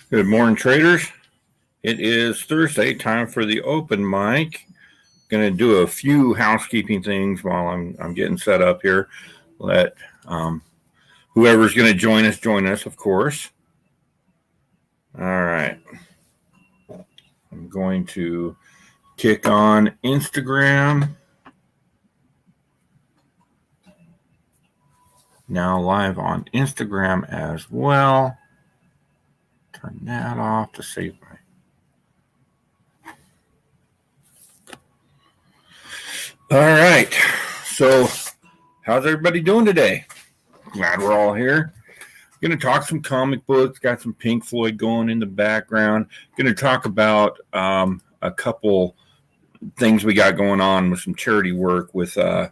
Good morning, traders. It is Thursday, time for the open mic. Going to do a few housekeeping things while I'm getting set up here. Let whoever's going to join us, of course. All right. I'm going to kick on Instagram. Now live on Instagram as well. Turn that off to save my. All right. So, how's everybody doing today? Glad we're all here. Going to talk some comic books. Got some Pink Floyd going in the background. Going to talk about a couple things we got going on with some charity work with the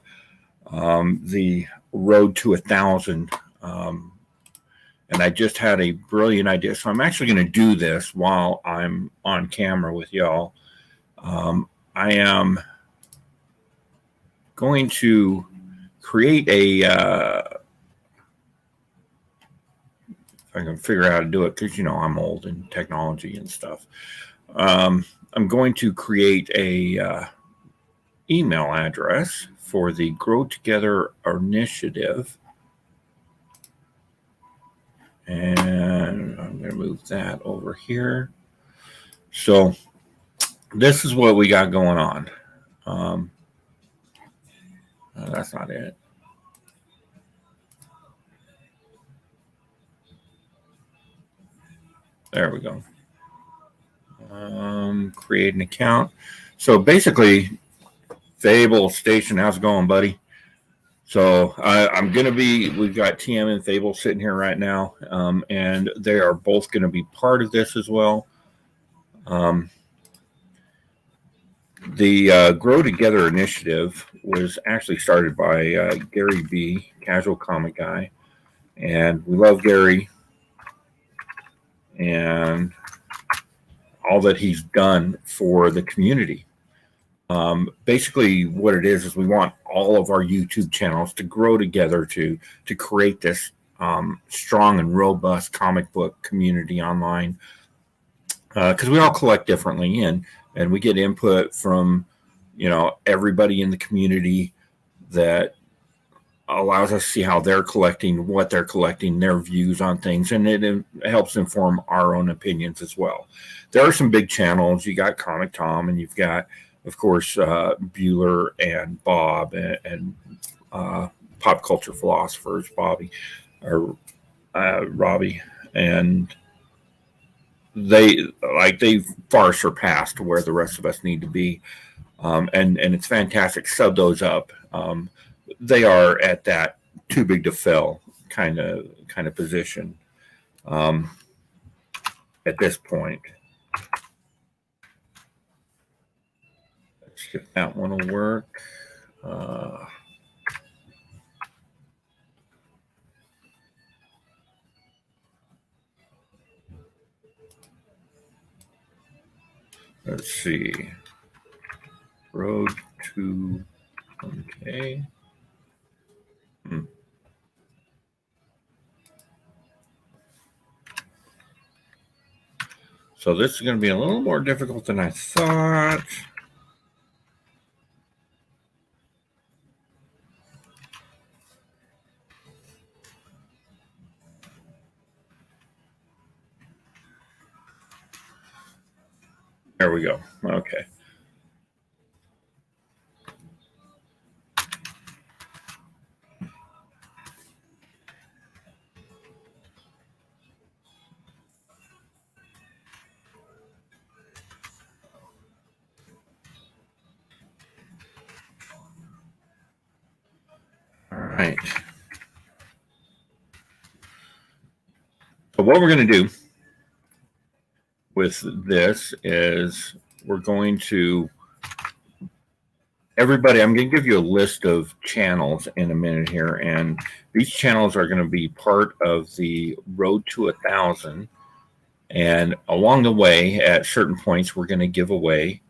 Road to 1,000. And I just had a brilliant idea. So I'm actually going to do this while I'm on camera with y'all. I am going to create a if I can figure out how to do it, because I'm old in technology and stuff. I'm going to create a email address for the Grow Together initiative, and I'm going to move that over here. So this is what we got going on. That's not it. There we go. Create an account. So basically, Fable Station, how's it going, buddy? So I'm going to we've got TM and Fable sitting here right now, and they are both going to be part of this as well. The Grow Together initiative was actually started by Gary B., Casual Comic Guy, and we love Gary and all that he's done for the community. Basically, what it is we want all of our YouTube channels to grow together to create this strong and robust comic book community online, because we all collect differently, and we get input from everybody in the community that allows us to see how they're collecting, what they're collecting, their views on things, and it helps inform our own opinions as well. There are some big channels. You got Comic Tom, and you've got, of course, Bueller and Bob and Pop Culture Philosophers, Robbie, and they far surpassed where the rest of us need to be, and it's fantastic. Sub those up. They are at that too big to fail kind of position at this point. Let's see if that one will work. Let's see. Road to, okay. So this is going to be a little more difficult than I thought. There we go. Okay. All right. So what we're going to do with this is we're going to, everybody, I'm going to give you a list of channels in a minute here, and these channels are going to be part of the Road to 1,000, and along the way, at certain points, we're going to give away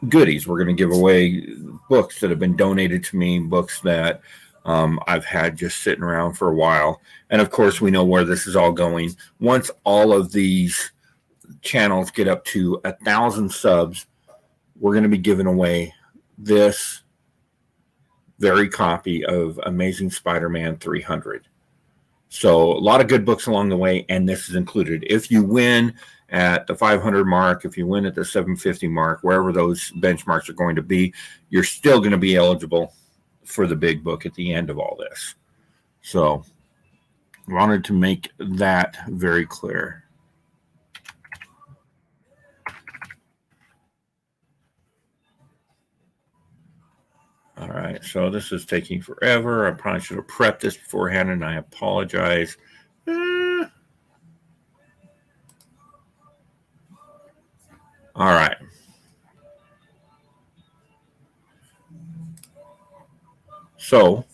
goodies. We're going to give away books that have been donated to me, books that I've had just sitting around for a while. And of course, we know where this is all going. Once all of these channels get up to 1,000 subs, we're going to be giving away this very copy of Amazing Spider-Man 300. So a lot of good books along the way, and this is included. If you win at the 500 mark, if you win at the 750 mark, wherever those benchmarks are going to be, you're still going to be eligible for the big book at the end of all this. So wanted to make that very clear. All right, so this is taking forever. I probably should have prepped this beforehand, and I apologize. All right. So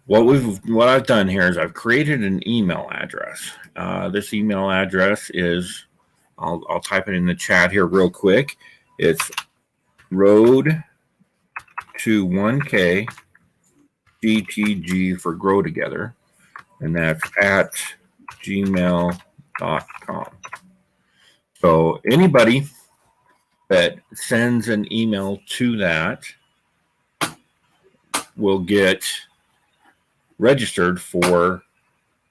what I've done here is I've created an email address. This email address is, I'll type it in the chat here real quick. It's road to 1K GTG for Grow Together, and that's at gmail.com. So anybody that sends an email to that will get registered for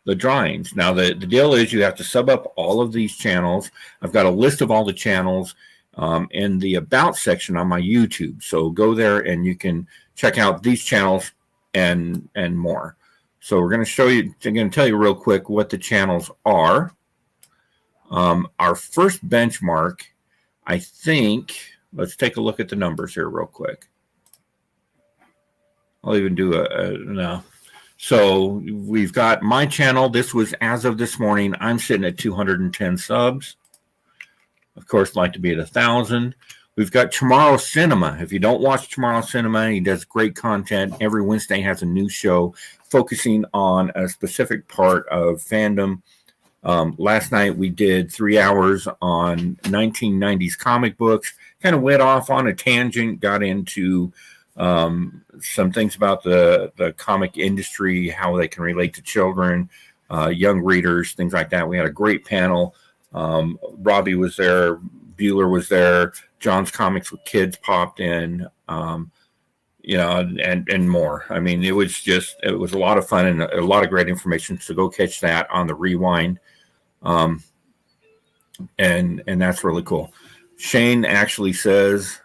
the drawings. Now, the deal is you have to sub up all of these channels. I've got a list of all the channels in the About section on my YouTube. So go there and you can check out these channels and more. So we're going to show you, I'm going to tell you real quick what the channels are. Our first benchmark, I think, let's take a look at the numbers here real quick. I'll even do no. So we've got my channel. This was as of this morning. I'm sitting at 210 subs. Of course, I'd like to be at 1,000. We've got Tomorrow Cinema. If you don't watch Tomorrow Cinema, he does great content. Every Wednesday has a new show focusing on a specific part of fandom. Last night we did 3 hours on 1990s comic books. Kind of went off on a tangent, got into some things about the comic industry, how they can relate to children, young readers, things like that. We had a great panel. Robbie was there, Bueller was there, John's Comics with Kids popped in, you know, and more. I mean, it was a lot of fun and a lot of great information. So go catch that on the rewind. And that's really cool. Shane actually says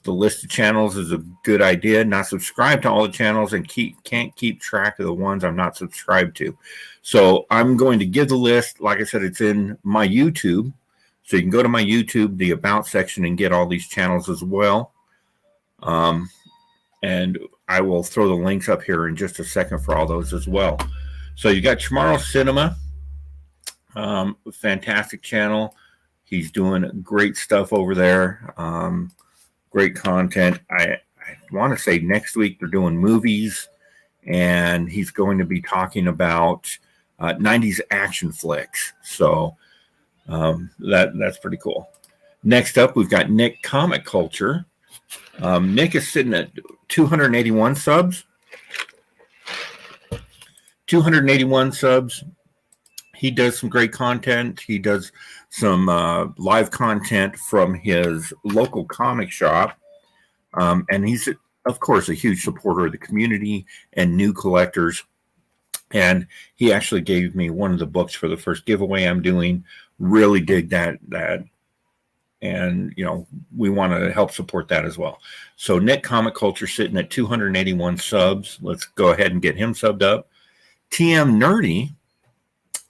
the list of channels is a good idea. Not subscribed to all the channels and can't keep track of the ones I'm not subscribed to. So I'm going to give the list. Like I said, it's in my YouTube. So you can go to my YouTube, the About section, and get all these channels as well. And I will throw the links up here in just a second for all those as well. So you got Tomorrow Cinema, fantastic channel. He's doing great stuff over there. Great content. I want to say next week they're doing movies, and he's going to be talking about 90s action flicks. So that's pretty cool. Next up, we've got Nick Comic Culture. Nick is sitting at 281 subs. 281 subs. He does some great content. He does some live content from his local comic shop. And he's, of course, a huge supporter of the community and new collectors. And he actually gave me one of the books for the first giveaway I'm doing. Really dig that. And, you know, we want to help support that as well. So Nick Comic Culture sitting at 281 subs. Let's go ahead and get him subbed up. TM Nerdy,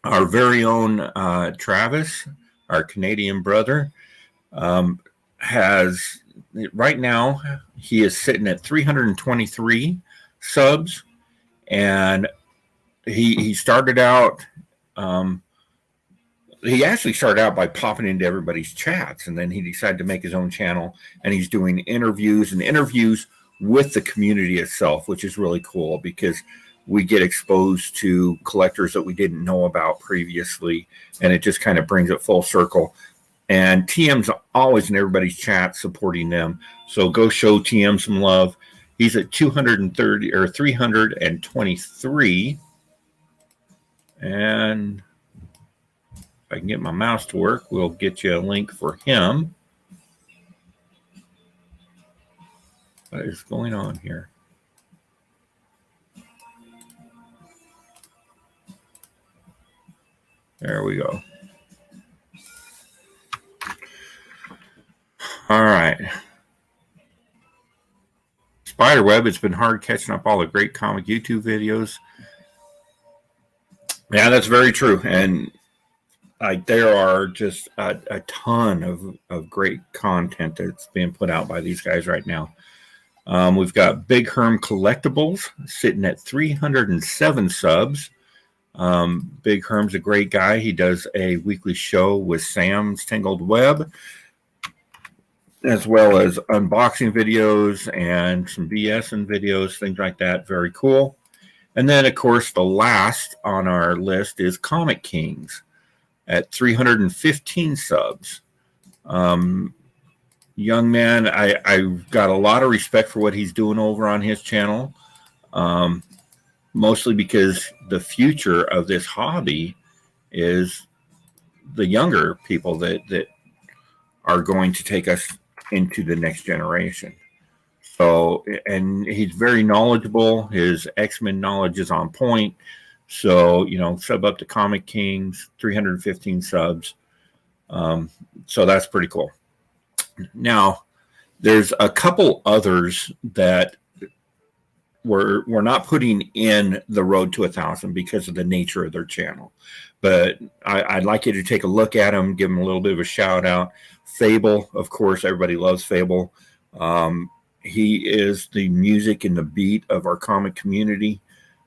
our very own Travis, our Canadian brother, has right now, he is sitting at 323 subs. And he started out, he actually started out by popping into everybody's chats, and then he decided to make his own channel, and he's doing interviews with the community itself, which is really cool because we get exposed to collectors that we didn't know about previously, and it just kind of brings it full circle. And TM's always in everybody's chat supporting them. So go show TM some love. He's at 230 or 323. And if I can get my mouse to work, we'll get you a link for him. What is going on here? There we go. All right. Spiderweb, it's been hard catching up all the great comic YouTube videos. Yeah, that's very true. And there are just a ton of great content that's being put out by these guys right now. We've got Big Herm Collectibles sitting at 307 subs. Big Herm's a great guy. He does a weekly show with Sam's Tangled Web, as well as unboxing videos and some BSing videos, things like that. Very cool. And then, of course, the last on our list is Comic Kings at 315 subs. Young man, I've got a lot of respect for what he's doing over on his channel, mostly because the future of this hobby is the younger people that are going to take us into the next generation. So, and he's very knowledgeable. His X-Men knowledge is on point. So, sub up to Comic Kings, 315 subs. So that's pretty cool. Now, there's a couple others that we're not putting in the road to 1,000 because of the nature of their channel. But I'd like you to take a look at them, give them a little bit of a shout out. Fable, of course, everybody loves Fable. He is the music and the beat of our comic community.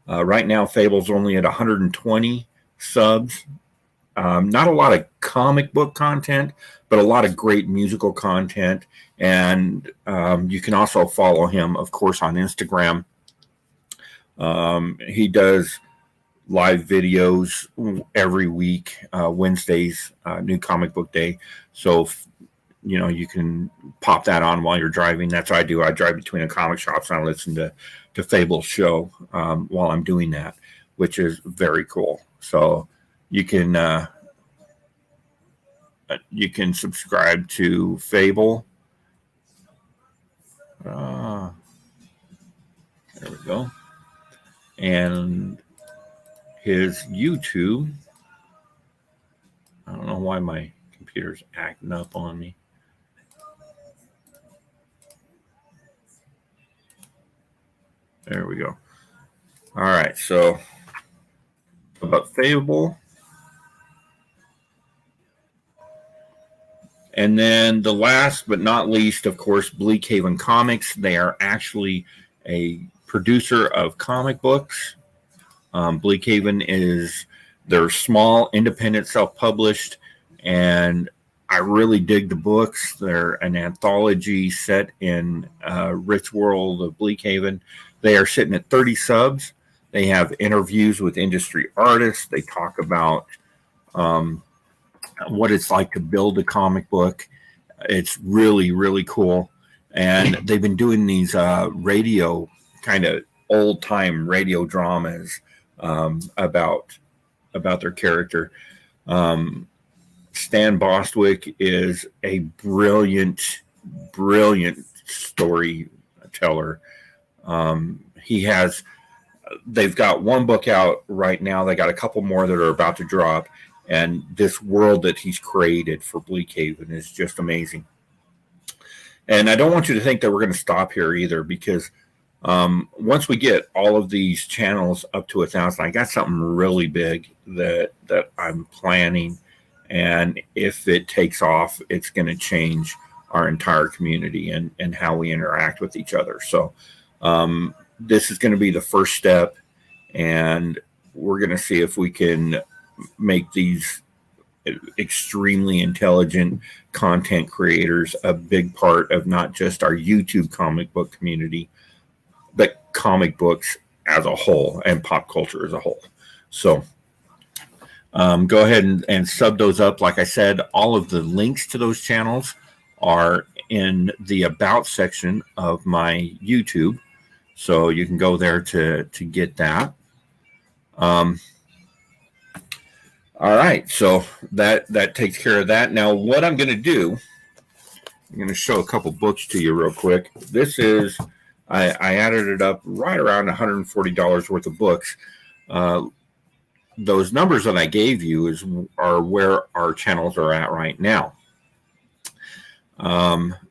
Right now, Fable's only at 120 subs. Not a lot of comic book content, but a lot of great musical content. And you can also follow him, of course, on Instagram. He does live videos every week, Wednesdays, New Comic Book Day. So, you can pop that on while you're driving. That's what I do. I drive between the comic shops and I listen to Fable's show while I'm doing that, which is very cool. So you can subscribe to Fable. There we go. And his YouTube. I don't know why my computer's acting up on me. There we go. All right, so about Fable. And then the last but not least, of course, Bleakhaven Comics. They are actually a producer of comic books. Bleakhaven they're small, independent, self-published, and I really dig the books. They're an anthology set in rich world of Bleakhaven. They are sitting at 30 subs. They have interviews with industry artists. They talk about what it's like to build a comic book. It's really, really cool. And they've been doing these radio, kind of old-time radio dramas about their character. Stan Bostwick is a brilliant storyteller. They've got one book out right now. They got a couple more that are about to drop. And this world that he's created for Bleakhaven is just amazing. And I don't want you to think that we're going to stop here either, because once we get all of these channels up to 1,000, I got something really big that I'm planning. And if it takes off, it's going to change our entire community and how we interact with each other. So this is going to be the first step, and we're going to see if we can make these extremely intelligent content creators a big part of not just our YouTube comic book community, but comic books as a whole and pop culture as a whole. So go ahead and sub those up. Like I said, all of the links to those channels are in the About section of my YouTube. So you can go there to get that. All right, so that takes care of that. Now, what I'm going to do, I'm going to show a couple books to you real quick. This is, I added it up right around $140 worth of books. Those numbers that I gave you are where our channels are at right now.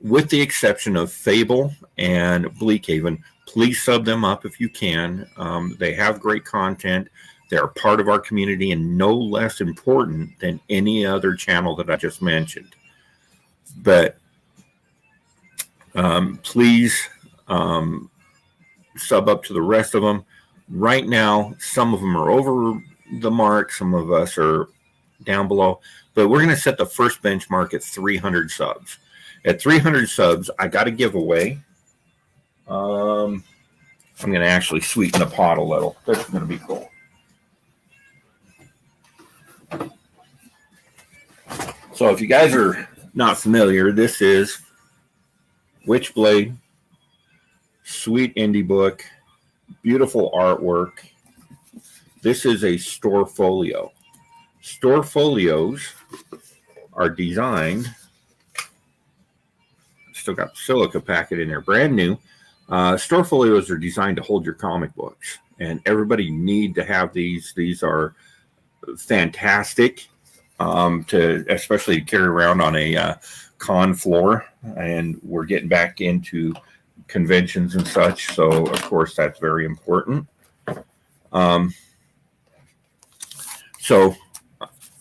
With the exception of Fable and Bleakhaven, please sub them up if you can. They have great content. They're part of our community and no less important than any other channel that I just mentioned. But please sub up to the rest of them. Right now, some of them are over the mark. Some of us are down below. But we're going to set the first benchmark at 300 subs. At 300 subs, I got a giveaway. I'm going to actually sweeten the pot a little. That's going to be cool. So if you guys are not familiar, this is Witchblade, sweet indie book, beautiful artwork. This is a store folio. Store folios are designed, still got the silica packet in there, brand new. Store folios are designed to hold your comic books, and everybody need to have these. These are fantastic to especially carry around on a con floor, and we're getting back into conventions and such, so of course that's very important. So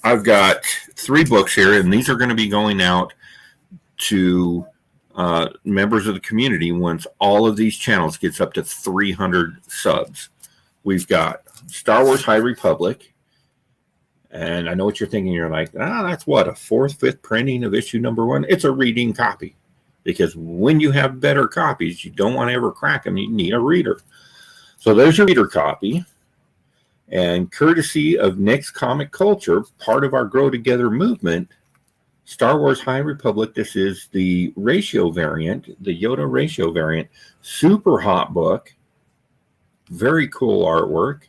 I've got 3 books here, and these are going to be going out to members of the community once all of these channels gets up to 300 subs. We've got Star Wars High Republic, and I know what you're thinking. You're like, that's what, a 4th, 5th printing of issue number 1? It's a reading copy, because when you have better copies, you don't want to ever crack them. You need a reader. So there's your reader copy. And courtesy of Nick's Comic Culture, part of our Grow Together movement, Star Wars High Republic, this is the ratio variant, the Yoda ratio variant, super hot book, very cool artwork.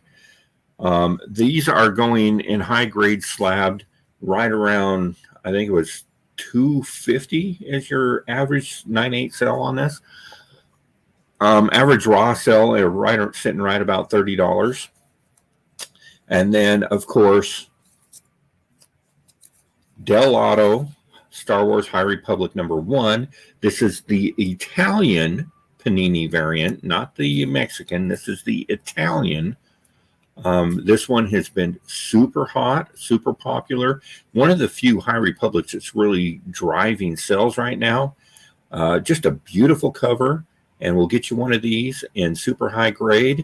These are going in high grade slabbed right around, I think it was $250 is your average 9/8 sell on this. Average raw sell sitting right about $30. And then, of course, Del Auto, Star Wars High Republic number 1. This is the Italian Panini variant, not the Mexican. This is the Italian. This one has been super hot, super popular. One of the few High Republics that's really driving sales right now. Just a beautiful cover, and we'll get you one of these in super high grade.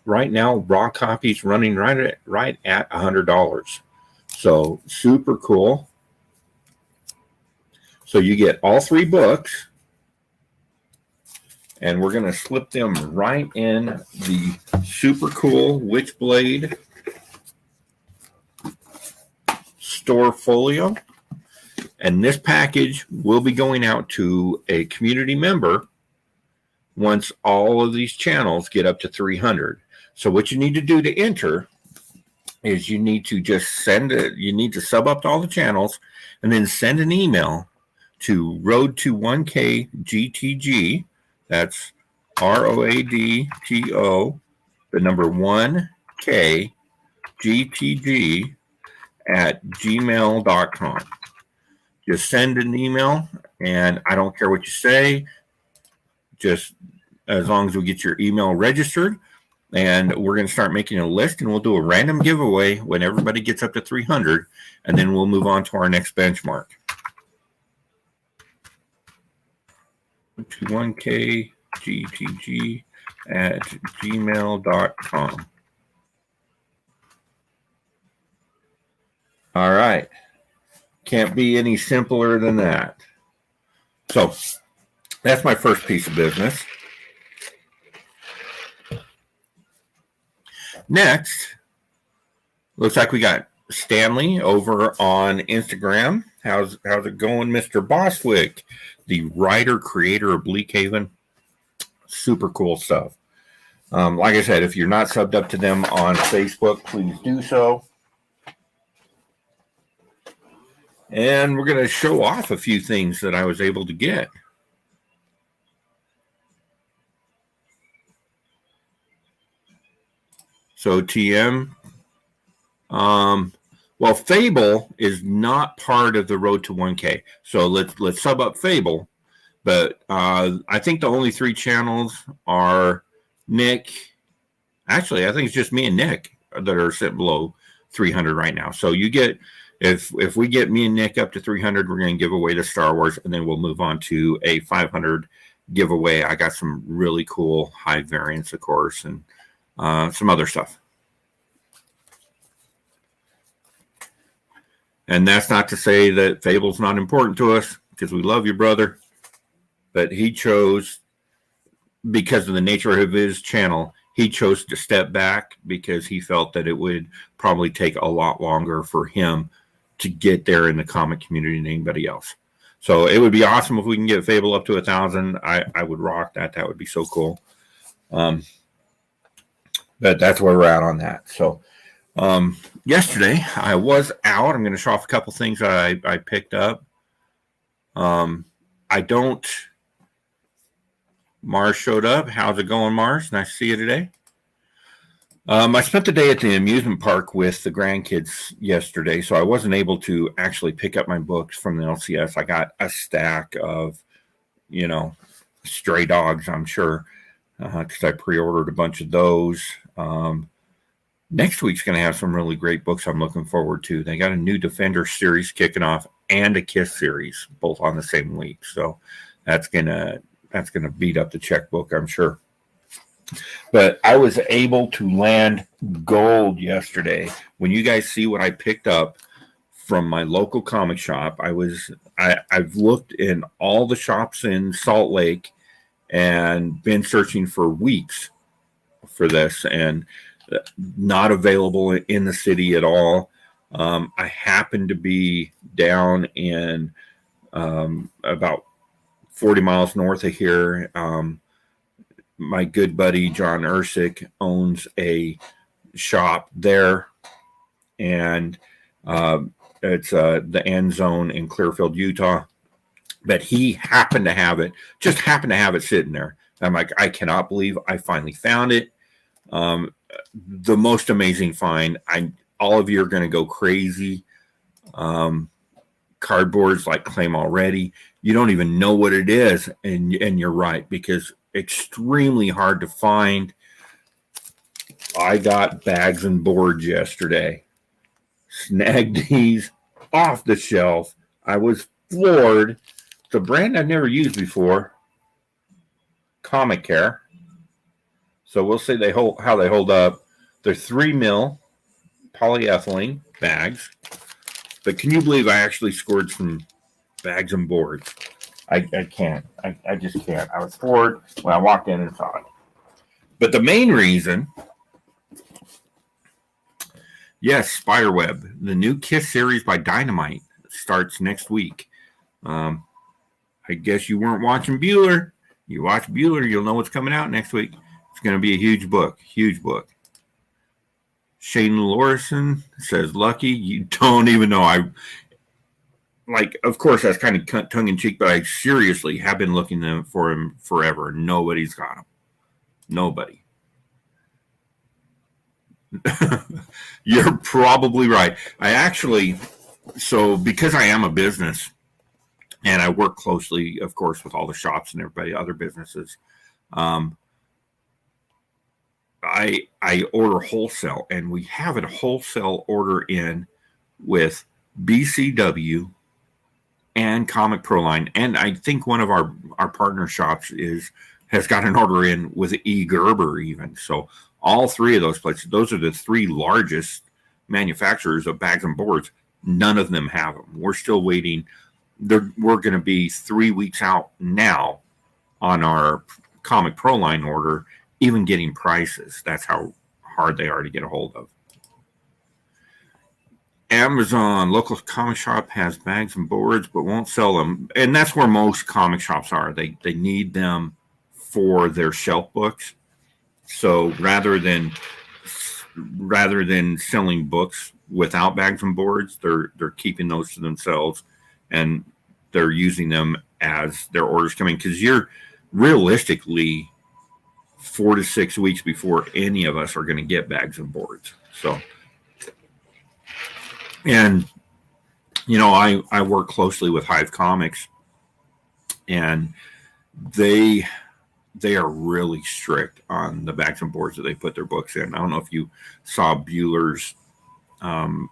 Right now, raw copies running right at $100. So super cool. So you get all 3 books, and we're going to slip them right in the super cool Witchblade store folio. And this package will be going out to a community member once all of these channels get up to 300. So what you need to do to enter is you need to just you need to sub up to all the channels and then send an email to Road to 1K GTG. That's ROADTO, the number 1K GTG at gmail.com. Just send an email, and I don't care what you say, just as long as we get your email registered. And we're going to start making a list, and we'll do a random giveaway when everybody gets up to 300, and then we'll move on to our next benchmark. 1KGTG at gmail.com. All right. Can't be any simpler than that. So that's my first piece of business. Next, looks like we got Stanley over on Instagram. How's it going, Mr. Bostwick, the writer, creator of Bleakhaven? Super cool stuff. Like I said, if you're not subbed up to them on Facebook, please do so. And we're going to show off a few things that I was able to get. So TM, well, Fable is not part of the Road to 1K. So let's sub up Fable. But I think the only 3 channels are Nick. Actually, I think it's just me and Nick that are sitting below 300 right now. So you get, if we get me and Nick up to 300, we're going to give away the Star Wars, and then we'll move on to a 500 giveaway. I got some really cool high variants, of course, and some other stuff. And that's not to say that Fable's not important to us, because we love you, brother. But he chose, because of the nature of his channel, he chose to step back because he felt that it would probably take a lot longer for him to get there in the comic community than anybody else. So it would be awesome if we can get Fable up to 1,000. I would rock that. That would be so cool. But that's where we're at on that. So yesterday I was out. I'm going to show off a couple things that I picked up. Mars showed up. How's it going, Mars? Nice to see you today. I spent the day at the amusement park with the grandkids yesterday, so I wasn't able to actually pick up my books from the LCS. I got a stack of, stray dogs, I'm sure, because I pre-ordered a bunch of those. Next week's going to have some really great books I'm looking forward to. They got a new Defender series kicking off and a Kiss series, both on the same week. So that's gonna beat up the checkbook, I'm sure. But I was able to land gold yesterday. When you guys see what I picked up from my local comic shop, I've looked in all the shops in Salt Lake and been searching for weeks for this, and not available in the city at all. I happened to be down in about 40 miles north of here. My good buddy John Ursick owns a shop there, and it's the End Zone in Clearfield, Utah. But he happened to have it sitting there. I'm like, I cannot believe I finally found it. The most amazing find. All of you are going to go crazy. Cardboards like Claim Already. You don't even know what it is, and you're right, because extremely hard to find. I got Bags and Boards yesterday. Snagged these off the shelf. I was floored. It's a brand I've never used before. Comic Care. So we'll see how they hold up. They're 3 mil polyethylene bags. But can you believe I actually scored some Bags and Boards? I can't. I just can't. I was floored when I walked in and saw it. But the main reason, yes, Spiderweb, the new Kiss series by Dynamite starts next week. I guess you weren't watching Bueller. You watch Bueller, you'll know what's coming out next week. It's going to be a huge book. Huge book. Shane Lorison says, Lucky, you don't even know. Of course, that's kind of tongue-in-cheek, but I seriously have been looking for him forever. Nobody's got him. Nobody. You're probably right. Because I am a business, and I work closely, of course, with all the shops and everybody, other businesses, I order wholesale, and we have a wholesale order in with BCW and Comic Pro Line, and I think one of our partner shops has got an order in with E. Gerber even. So all 3 of those places, those are the 3 largest manufacturers of Bags and Boards. None of them have them. We're still waiting. We're going to be 3 weeks out now on our Comic Pro Line order, even getting prices. That's how hard they are to get a hold of. Amazon local comic shop has Bags and Boards but won't sell them, and that's where most comic shops are. They need them for their shelf books. So rather than selling books without bags and boards, they're keeping those to themselves, and they're using them as their orders come in, because you're realistically 4 to 6 weeks before any of us are going to get bags and boards. So, and I work closely with Hive Comics, and they are really strict on the bags and boards that they put their books in. I don't know if you saw Bueller's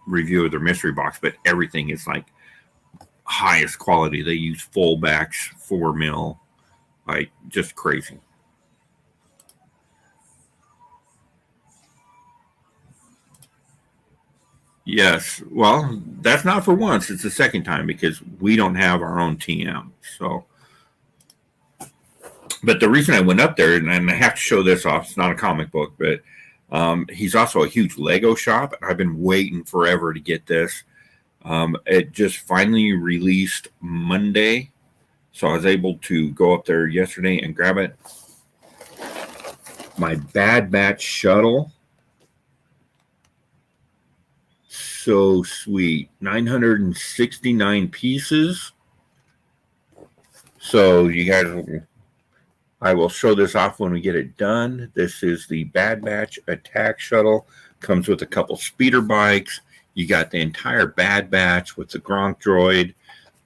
review of their mystery box, but everything is like highest quality. They use full backs, 4 mil, like just crazy. Yes. Well, that's not for once. It's the second time, because we don't have our own TM. So, but the reason I went up there, and I have to show this off, it's not a comic book, but he's also a huge Lego shop. I've been waiting forever to get this. It just finally released Monday, so I was able to go up there yesterday and grab it. My Bad Batch shuttle. So sweet. 969 pieces. So you guys, I will show this off when we get it done. This is the Bad Batch attack shuttle. Comes with a couple speeder bikes. You got the entire Bad Batch with the Gronk droid.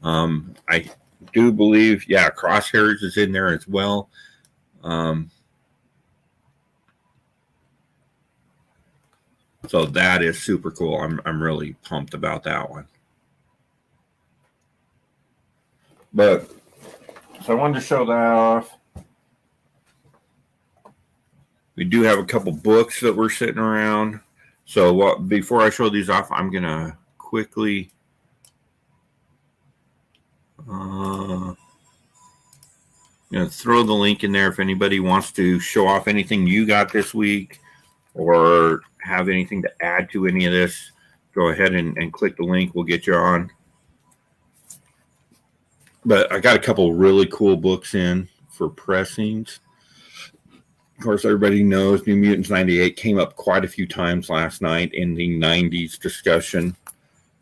I do believe, Crosshairs is in there as well. So that is super cool. I'm really pumped about that one. But so I wanted to show that off. We do have a couple books that we're sitting around. So before I show these off, I'm going to quickly throw the link in there if anybody wants to show off anything you got this week or have anything to add to any of this. Go ahead and click the link. We'll get you on. But I got a couple really cool books in for pressings. Of course, everybody knows New Mutants 98 came up quite a few times last night in the 90s discussion,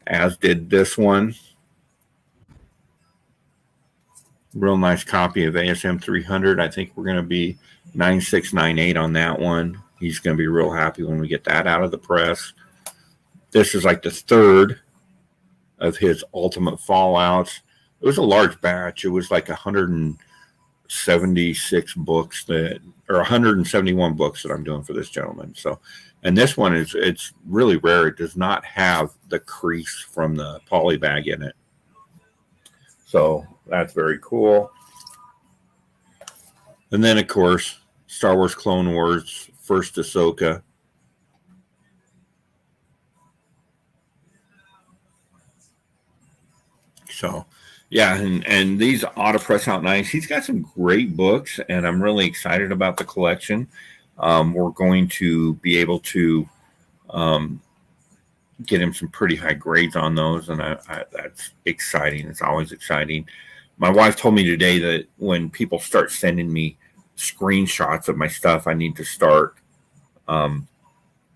as did this one. Real nice copy of ASM 300. I think we're going to be 9698 on that one. He's going to be real happy when we get that out of the press. This is like the third of his Ultimate Fallouts. It was a large batch. It was like 176 books or 171 books that I'm doing for this gentleman. So, and this one it's really rare. It does not have the crease from the poly bag in it. So that's very cool. And then, of course, Star Wars Clone Wars, First Ahsoka. So, yeah, and these ought to press out nice. He's got some great books, and I'm really excited about the collection. We're going to be able to get him some pretty high grades on those, and that's exciting. It's always exciting. My wife told me today that when people start sending me screenshots of my stuff, I need to start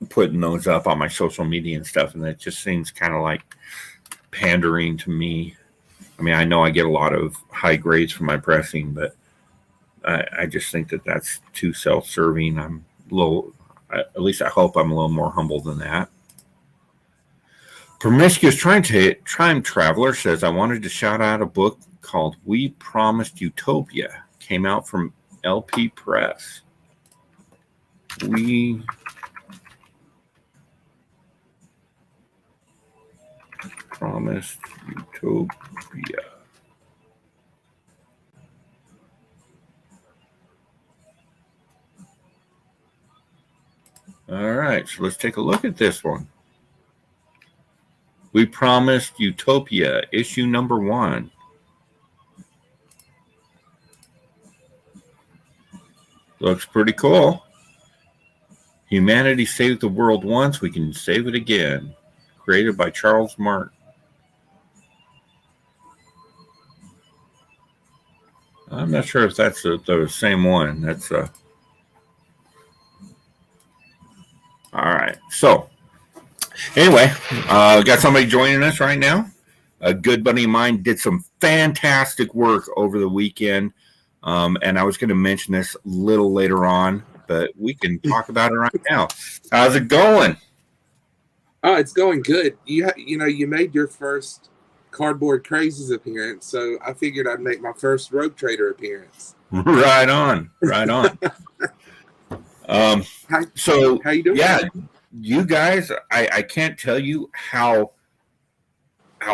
putting those up on my social media and stuff, and that just seems kind of like pandering to me. I mean, I know I get a lot of high grades from my pressing, but I just think that that's too self-serving. I'm a little, at least I hope I'm a little more humble than that. Promiscuous Time Traveler says, I wanted to shout out a book called We Promised Utopia. Came out from LP Press. We Promised Utopia. All right, so let's take a look at this one. We Promised Utopia, issue number 1. Looks pretty cool. Humanity saved the world once, we can save it again. Created by Charles Martin. I'm not sure if that's the same one. That's all right. So anyway, got somebody joining us right now. A good buddy of mine did some fantastic work over the weekend, and I was going to mention this a little later on, but we can talk about it right now. How's it going? Oh, it's going good. You made your first Cardboard Crazies appearance, so I figured I'd make my first Rogue Trader appearance. Right on, right on. So how you doing? Yeah, you guys, I can't tell you how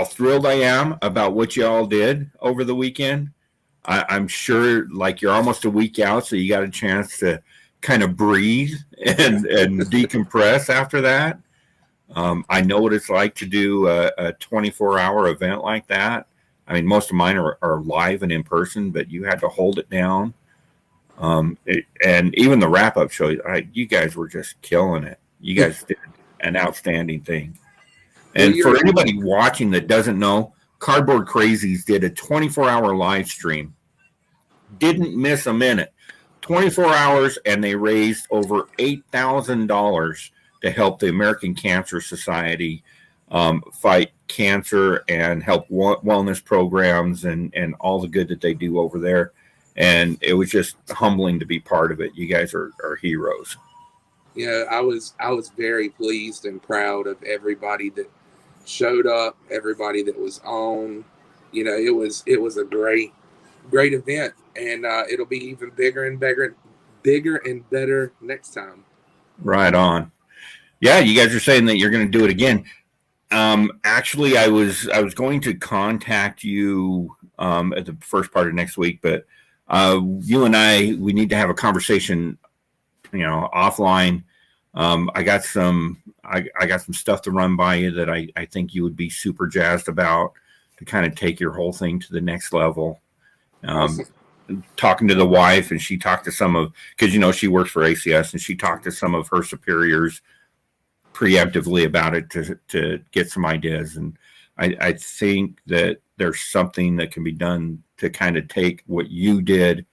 thrilled I am about what y'all did over the weekend. I'm sure like you're almost a week out, so you got a chance to kind of breathe and decompress after that. I know what it's like to do a 24-hour event like that. I mean, most of mine are live and in person, but you had to hold it down. And even the wrap-up show, you guys were just killing it. You guys did an outstanding thing. And for anybody watching that doesn't know, Cardboard Crazies did a 24-hour live stream. Didn't miss a minute. 24 hours, and they raised over $8,000 to help the American Cancer Society fight cancer and help wellness programs and all the good that they do over there. And it was just humbling to be part of it. You guys are heroes. Yeah, I was very pleased and proud of everybody that showed up, everybody that was on. It was a great event, and it'll be even bigger and better next time. Right on. Yeah, you guys are saying that you're going to do it again. Actually, I was going to contact you at the first part of next week, but you and we need to have a conversation, offline. I got some stuff to run by you that I think you would be super jazzed about to kind of take your whole thing to the next level. Awesome. Talking to the wife, and she talked to some of, because she works for ACS, and she talked to some of her superiors preemptively about it to get some ideas. And I think that there's something that can be done to kind of take what you did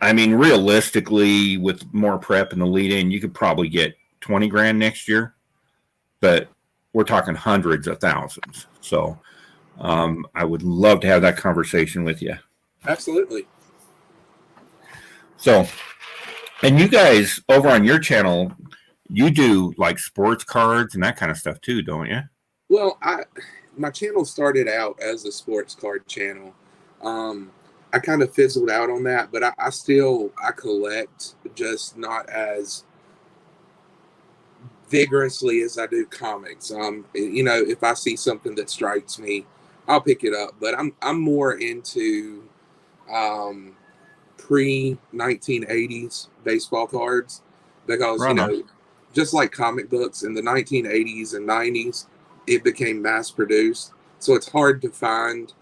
realistically, with more prep in the lead in, you could probably get 20 grand next year, but we're talking hundreds of thousands. So I would love to have that conversation with you. Absolutely. So, and you guys over on your channel, you do like sports cards and that kind of stuff too, don't you? Well, my channel started out as a sports card channel. I kind of fizzled out on that, but I collect, just not as vigorously as I do comics. If I see something that strikes me, I'll pick it up. But I'm more into pre-1980s baseball cards, because just like comic books in the 1980s and 90s, it became mass produced, so it's hard to find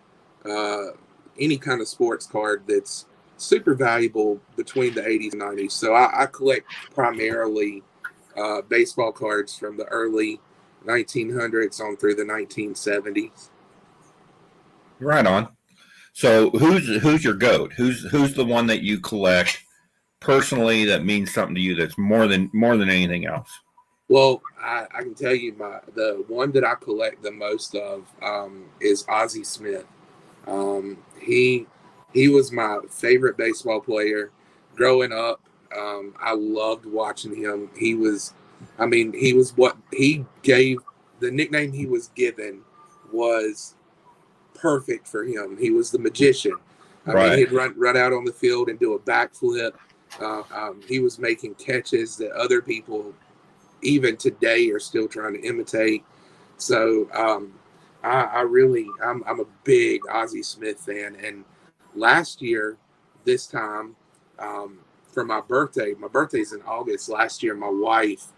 any kind of sports card that's super valuable between the 80s and 90s. So I collect primarily baseball cards from the early 1900s on through the 1970s. Right on. So who's your GOAT? Who's the one that you collect personally that means something to you that's more than anything else? Well, I can tell you the one that I collect the most of is Ozzie Smith. He was my favorite baseball player growing up. I loved watching him. The nickname he was given was perfect for him. He was the magician. He'd run out on the field and do a backflip. He was making catches that other people even today are still trying to imitate. So I'm a big Ozzie Smith fan. And last year, this time, for my birthday's in August. Last year, my wife,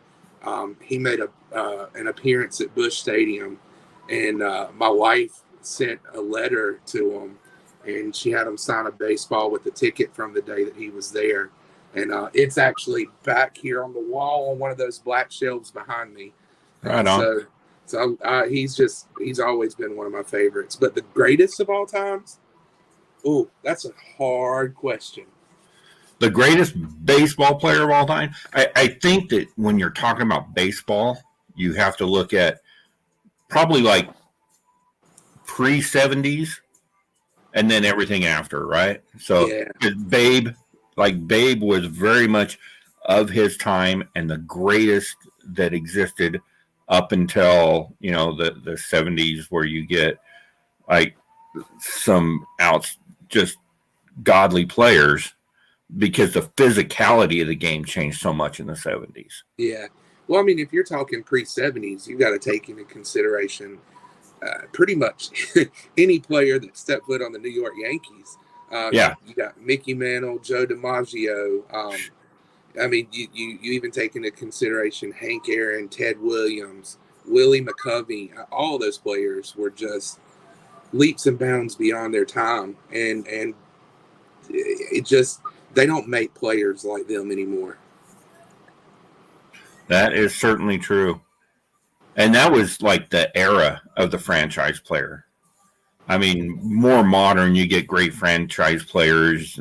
he made an appearance at Busch Stadium, and my wife sent a letter to him, and she had him sign a baseball with the ticket from the day that he was there. And it's actually back here on the wall on one of those black shelves behind me. Right on. So he's always been one of my favorites. But the greatest of all times, Oh, that's a hard question. The greatest baseball player of all time? I think that when you're talking about baseball, you have to look at probably like pre-70s and then everything after, right? So Yeah, Babe was very much of his time and the greatest that existed up until, the 70s, where you get like some outs, just godly players, because the physicality of the game changed so much in the 70s. yeah. Well, I mean, if you're talking pre-70s, you got to take into consideration pretty much any player that stepped foot on the New York Yankees. Yeah. You got Mickey Mantle, Joe DiMaggio. I mean, you even take into consideration Hank Aaron, Ted Williams, Willie McCovey. All those players were just leaps and bounds beyond their time, and it just they don't make players like them anymore. That is certainly true. And that was like the era of the franchise player. I mean, more modern, you get great franchise players.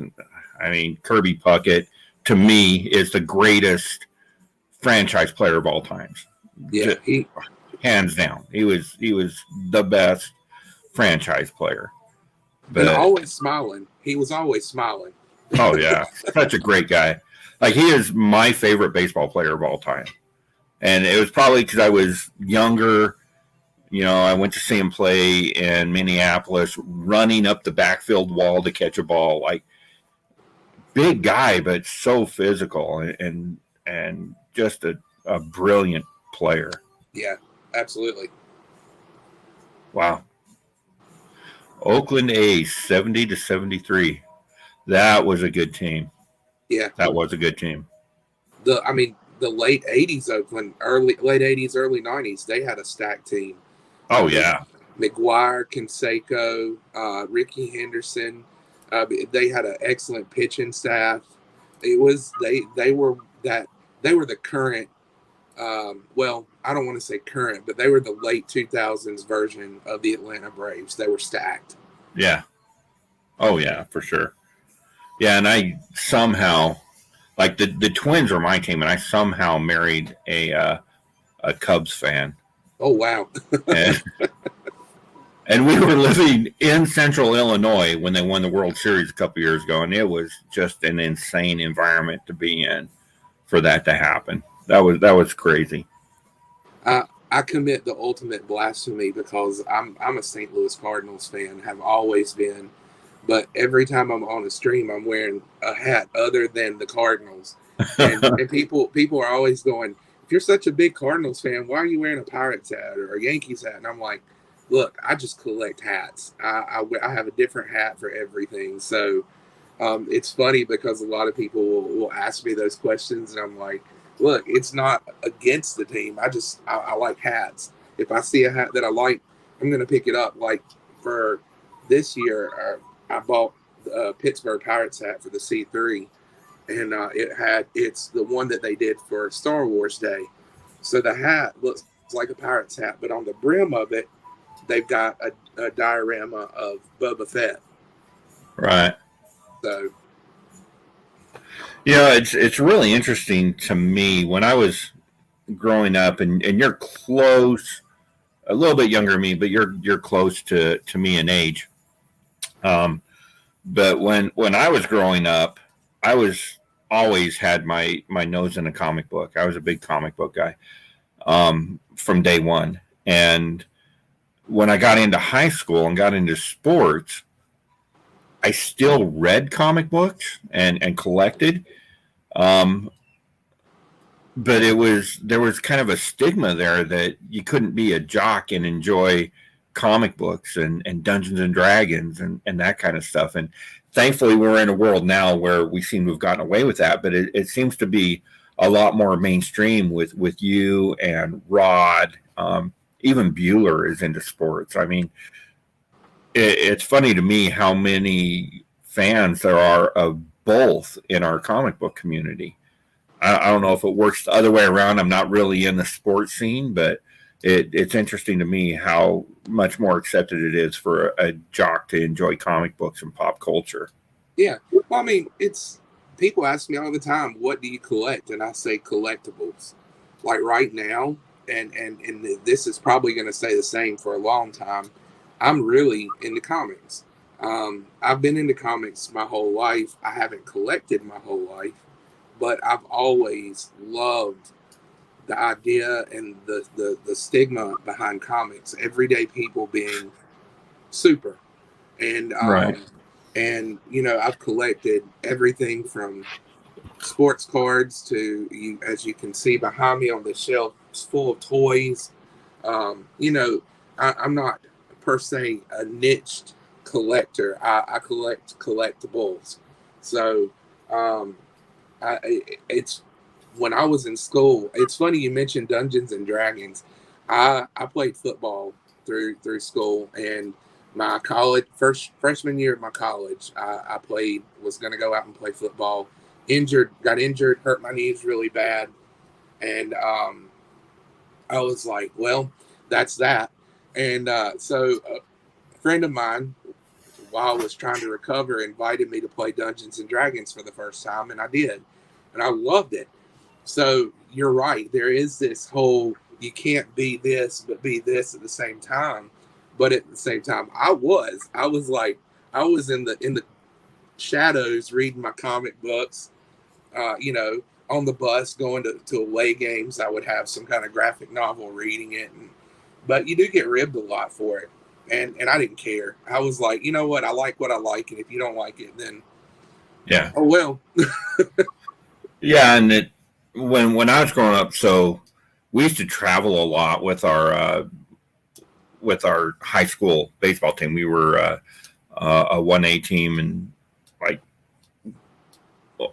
I mean, Kirby Puckett, to me, is the greatest franchise player of all times. Yeah, hands down. He was the best franchise player. But always smiling. He was always smiling. Oh, yeah. Such a great guy. Like, he is my favorite baseball player of all time. And it was probably because I was younger. I went to see him play in Minneapolis, running up the backfield wall to catch a ball. Like, big guy, but so physical and just a brilliant player. Yeah, absolutely. Wow. Oakland A's 70-73. That was a good team. Yeah, that was a good team. The late '80s Oakland, late '80s, early '90s, they had a stacked team. Oh yeah, McGuire, Canseco, Ricky Henderson. They had an excellent pitching staff. It was they were the current. Well, I don't want to say current, but they were the late 2000s version of the Atlanta Braves. They were stacked. Yeah. Oh yeah, for sure. Yeah, and I somehow, like the Twins are my team, and I somehow married a Cubs fan. Oh wow. And we were living in Central Illinois when they won the World Series a couple years ago, and it was just an insane environment to be in for that to happen. That was crazy. I commit the ultimate blasphemy because I'm a St. Louis Cardinals fan, have always been. But every time I'm on a stream, I'm wearing a hat other than the Cardinals, and people are always going, "If you're such a big Cardinals fan, why are you wearing a Pirates hat or a Yankees hat?" And I'm like, "Look, I just collect hats. I have a different hat for everything." So it's funny because a lot of people will ask me those questions, and I'm like, "Look, it's not against the team. I like hats. If I see a hat that I like, I'm going to pick it up." Like for this year, I bought the Pittsburgh Pirates hat for the C3, and it's the one that they did for Star Wars Day. So the hat looks like a Pirates hat, but on the brim of it, they've got a diorama of Boba Fett. Right. So, it's really interesting to me when I was growing up, and you're close, a little bit younger than me, but you're close to me in age. But when I was growing up, I was always had my nose in a comic book. I was a big comic book guy from day one. And when I got into high school and got into sports, I still read comic books and collected. But there was kind of a stigma there that you couldn't be a jock and enjoy comic books and Dungeons and Dragons and that kind of stuff. And thankfully we're in a world now where we seem to have gotten away with that, but it seems to be a lot more mainstream with you and Rod. Even Bueller is into sports. I mean, it's funny to me how many fans there are of both in our comic book community. I don't know if it works the other way around. I'm not really in the sports scene, but it's interesting to me how much more accepted it is for a jock to enjoy comic books and pop culture. Yeah. Well, I mean, it's people ask me all the time, what do you collect? And I say collectibles. Like right now, and this is probably going to stay the same for a long time. I'm really into comics. I've been into comics my whole life. I haven't collected my whole life, but I've always loved the idea and the stigma behind comics. Everyday people being super, and Right. and you know, I've collected everything from sports cards to you, as you can see behind me on the shelf, it's full of toys. You know, I'm not per se a niched collector. I collect collectibles. So um, it's when I was in school. It's funny you mentioned Dungeons and Dragons. I played football through school, and my college first freshman year of my college, I played was going to go out and play football. Got injured, hurt my knees really bad, and I was like, well, that's that. And so a friend of mine, while I was trying to recover, invited me to play Dungeons and Dragons for the first time, and I did, and I loved it. So you're right. There is this whole you can't be this but be this at the same time. But at the same time, I was like I was in the shadows reading my comic books. You know, on the bus going to away games, I would have some kind of graphic novel reading it, but you do get ribbed a lot for it, and I didn't care. I was like, you know what I like, and if you don't like it, then Yeah. oh well. Yeah, and when I was growing up, so we used to travel a lot with our high school baseball team. We were a 1A team, and like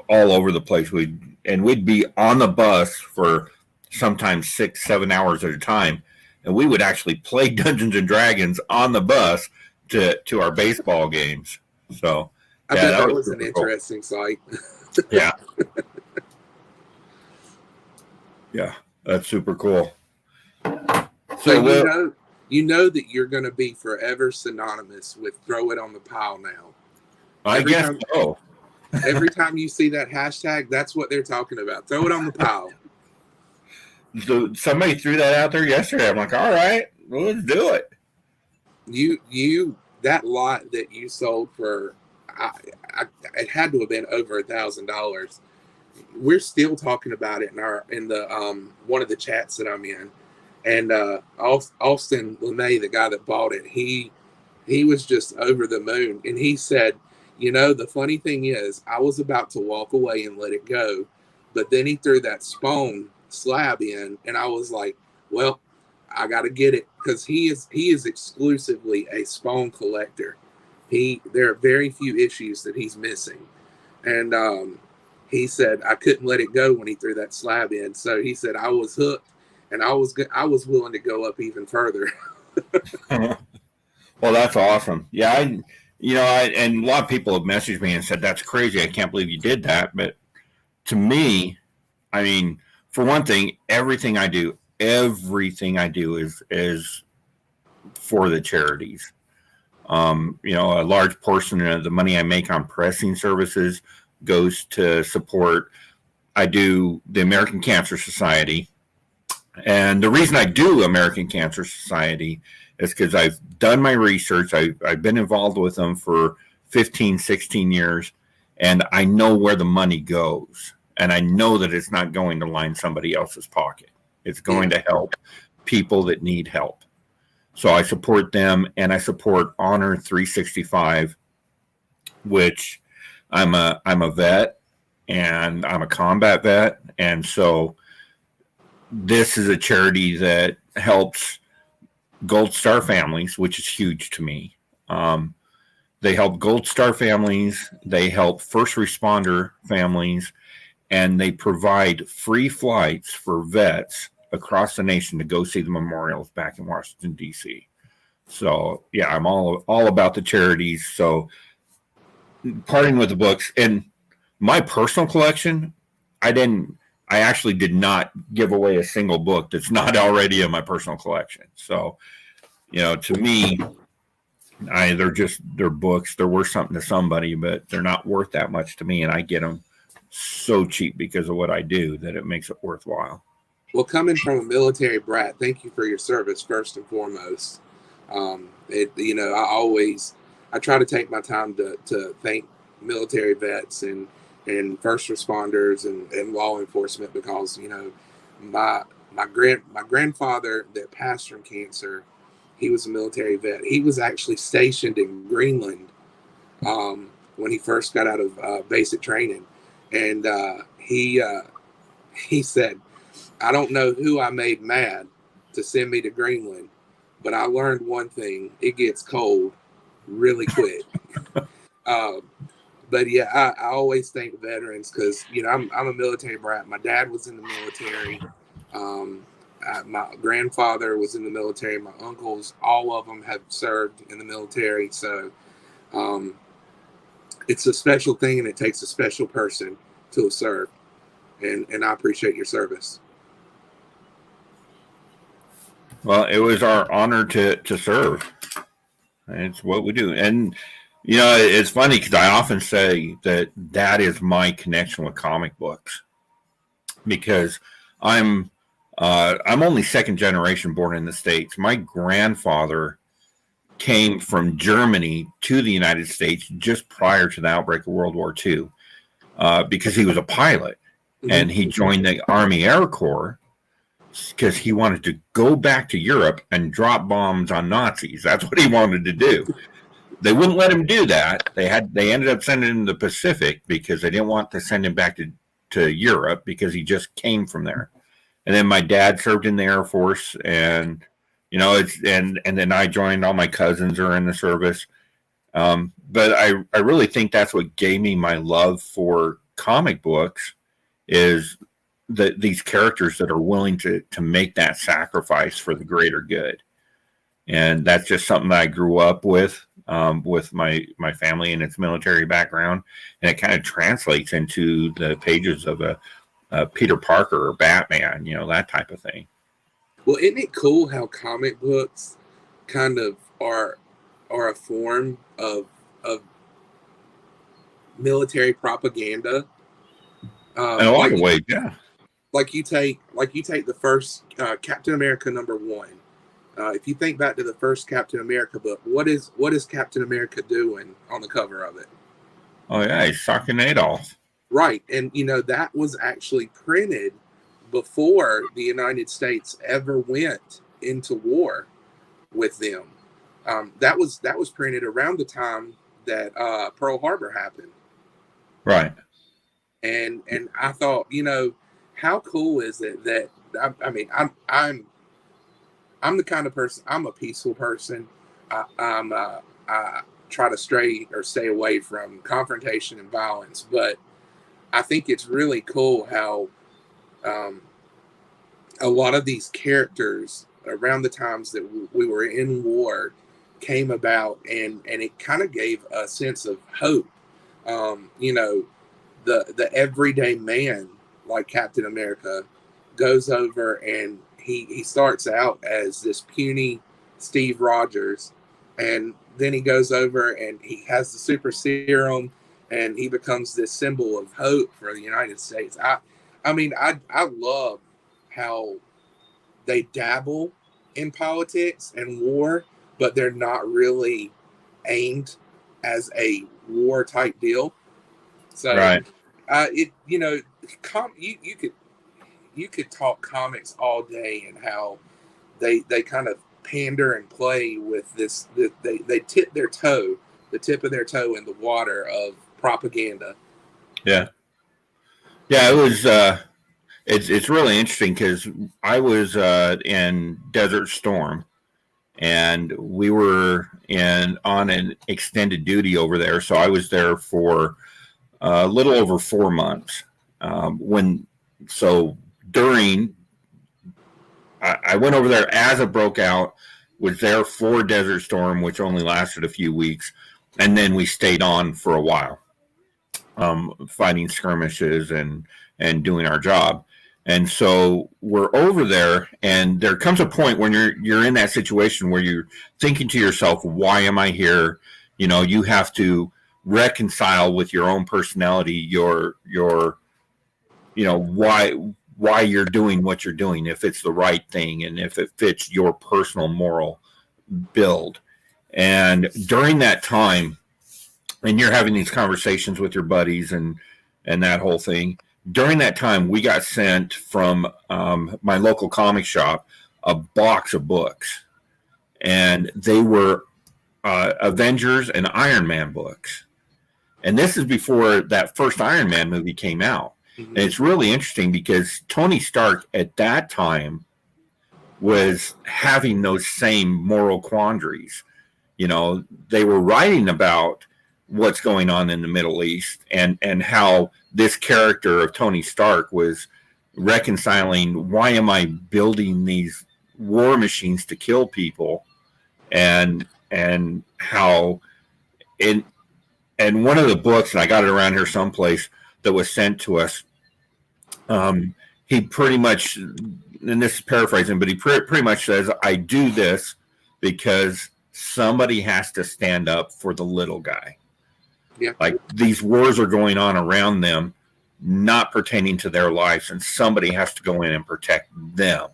all over the place. We'd be on the bus for sometimes 6-7 hours at a time, and we would actually play Dungeons and Dragons on the bus to our baseball games. So I yeah, bet that was super an cool. interesting sight. Yeah. Yeah, that's super cool. So you know that you're going to be forever synonymous with throw it on the pile now. I Every guess time, so. every time you see that hashtag, that's what they're talking about. Throw it on the pile. So somebody threw that out there yesterday. I'm like, all right, well, let's do it. You that lot that you sold for, it had to have been over $1,000. We're still talking about it in the one of the chats that I'm in, and Austin LeMay, the guy that bought it, he was just over the moon, and he said, you know, the funny thing is, I was about to walk away and let it go, but then he threw that Spawn slab in, and I was like, well, I got to get it because he is exclusively a Spawn collector. There are very few issues that he's missing, and he said I couldn't let it go when he threw that slab in. So he said I was hooked, and I was willing to go up even further. Well, that's awesome. Yeah, and a lot of people have messaged me and said that's crazy. I can't believe you did that. But to me, I mean, for one thing, everything I do is for the charities. A large portion of the money I make on pressing services goes to support. I do the American Cancer Society. And the reason I do American Cancer Society is because I've done my research. I've been involved with them for 15, 16 years, and I know where the money goes. And I know that it's not going to line somebody else's pocket. It's going to help people that need help. So I support them, and I support Honor 365, which I'm a vet, and I'm a combat vet. And so this is a charity that helps Gold Star families, which is huge to me. They help Gold Star families, they help first responder families, and they provide free flights for vets across the nation to go see the memorials back in Washington, D.C. So, yeah, I'm all about the charities. So, parting with the books. And my personal collection, I didn't I actually did not give away a single book that's not already in my personal collection. So, to me, they're books. They're worth something to somebody, but they're not worth that much to me. And I get them so cheap because of what I do that it makes it worthwhile. Well, coming from a military brat, thank you for your service first and foremost. I try to take my time to thank military vets and first responders and law enforcement, because my grandfather that passed from cancer, he was a military vet. He was actually stationed in Greenland when he first got out of basic training, and he said, "I don't know who I made mad to send me to Greenland, but I learned one thing: it gets cold really quick." But yeah, I always thank veterans, because I'm a military brat. My dad was in the military. My grandfather was in the military. My uncles, all of them have served in the military. So it's a special thing, and it takes a special person to serve. And I appreciate your service. Well, it was our honor to serve. It's what we do. And, it's funny because I often say that is my connection with comic books, because I'm only second generation born in the States. My grandfather came from Germany to the United States just prior to the outbreak of World War II, because he was a pilot, and he joined the Army Air Corps because he wanted to go back to Europe and drop bombs on Nazis. That's what he wanted to do. They wouldn't let him do that. They ended up sending him to the Pacific because they didn't want to send him back to Europe, because he just came from there. And then my dad served in the Air Force, and and then I joined. All my cousins are in the service. But I really think that's what gave me my love for comic books, is these characters that are willing to make that sacrifice for the greater good. And that's just something that I grew up with my family and its military background. And it kind of translates into the pages of a Peter Parker or Batman, that type of thing. Well, isn't it cool how comic books kind of are a form of military propaganda? In a lot of ways, yeah. Like you take the first Captain America #1. If you think back to the first Captain America book, what is Captain America doing on the cover of it? Oh yeah, he's sucking Adolf. Right, and that was actually printed before the United States ever went into war with them. That was printed around the time that Pearl Harbor happened. Right. And I thought, how cool is it that I'm the kind of person, I'm a peaceful person. I try to stay away from confrontation and violence, but I think it's really cool how a lot of these characters around the times that we were in war came about, and it kind of gave a sense of hope. The everyday man like Captain America goes over, and he starts out as this puny Steve Rogers, and then he goes over and he has the super serum, and he becomes this symbol of hope for the United States. I love how they dabble in politics and war, but they're not really aimed as a war type deal. So, right. You could talk comics all day, and how they kind of pander and play with this. They tip the tip of their toe in the water of propaganda. Yeah. It was. It's really interesting because I was in Desert Storm, and we were on an extended duty over there. So I was there for a little over 4 months. I went over there as it broke out, was there for Desert Storm, which only lasted a few weeks, and then we stayed on for a while, fighting skirmishes and doing our job. And so we're over there, and there comes a point when you're in that situation where you're thinking to yourself, why am I here? You know, you have to reconcile with your own personality, your you know, why you're doing what you're doing, if it's the right thing and if it fits your personal moral build. And during that time, and you're having these conversations with your buddies and that whole thing, during that time, we got sent from my local comic shop a box of books, and they were Avengers and Iron Man books. And this is before that first Iron Man movie came out. Mm-hmm. And it's really interesting because Tony Stark at that time was having those same moral quandaries. You know, they were writing about what's going on in the Middle East and how this character of Tony Stark was reconciling, why am I building these war machines to kill people, and how in and one of the books, and I got it around here someplace, that was sent to us, he pretty much, and this is paraphrasing, but he pretty much says, I do this because somebody has to stand up for the little guy. Yeah. Like, these wars are going on around them, not pertaining to their lives, and somebody has to go in and protect them.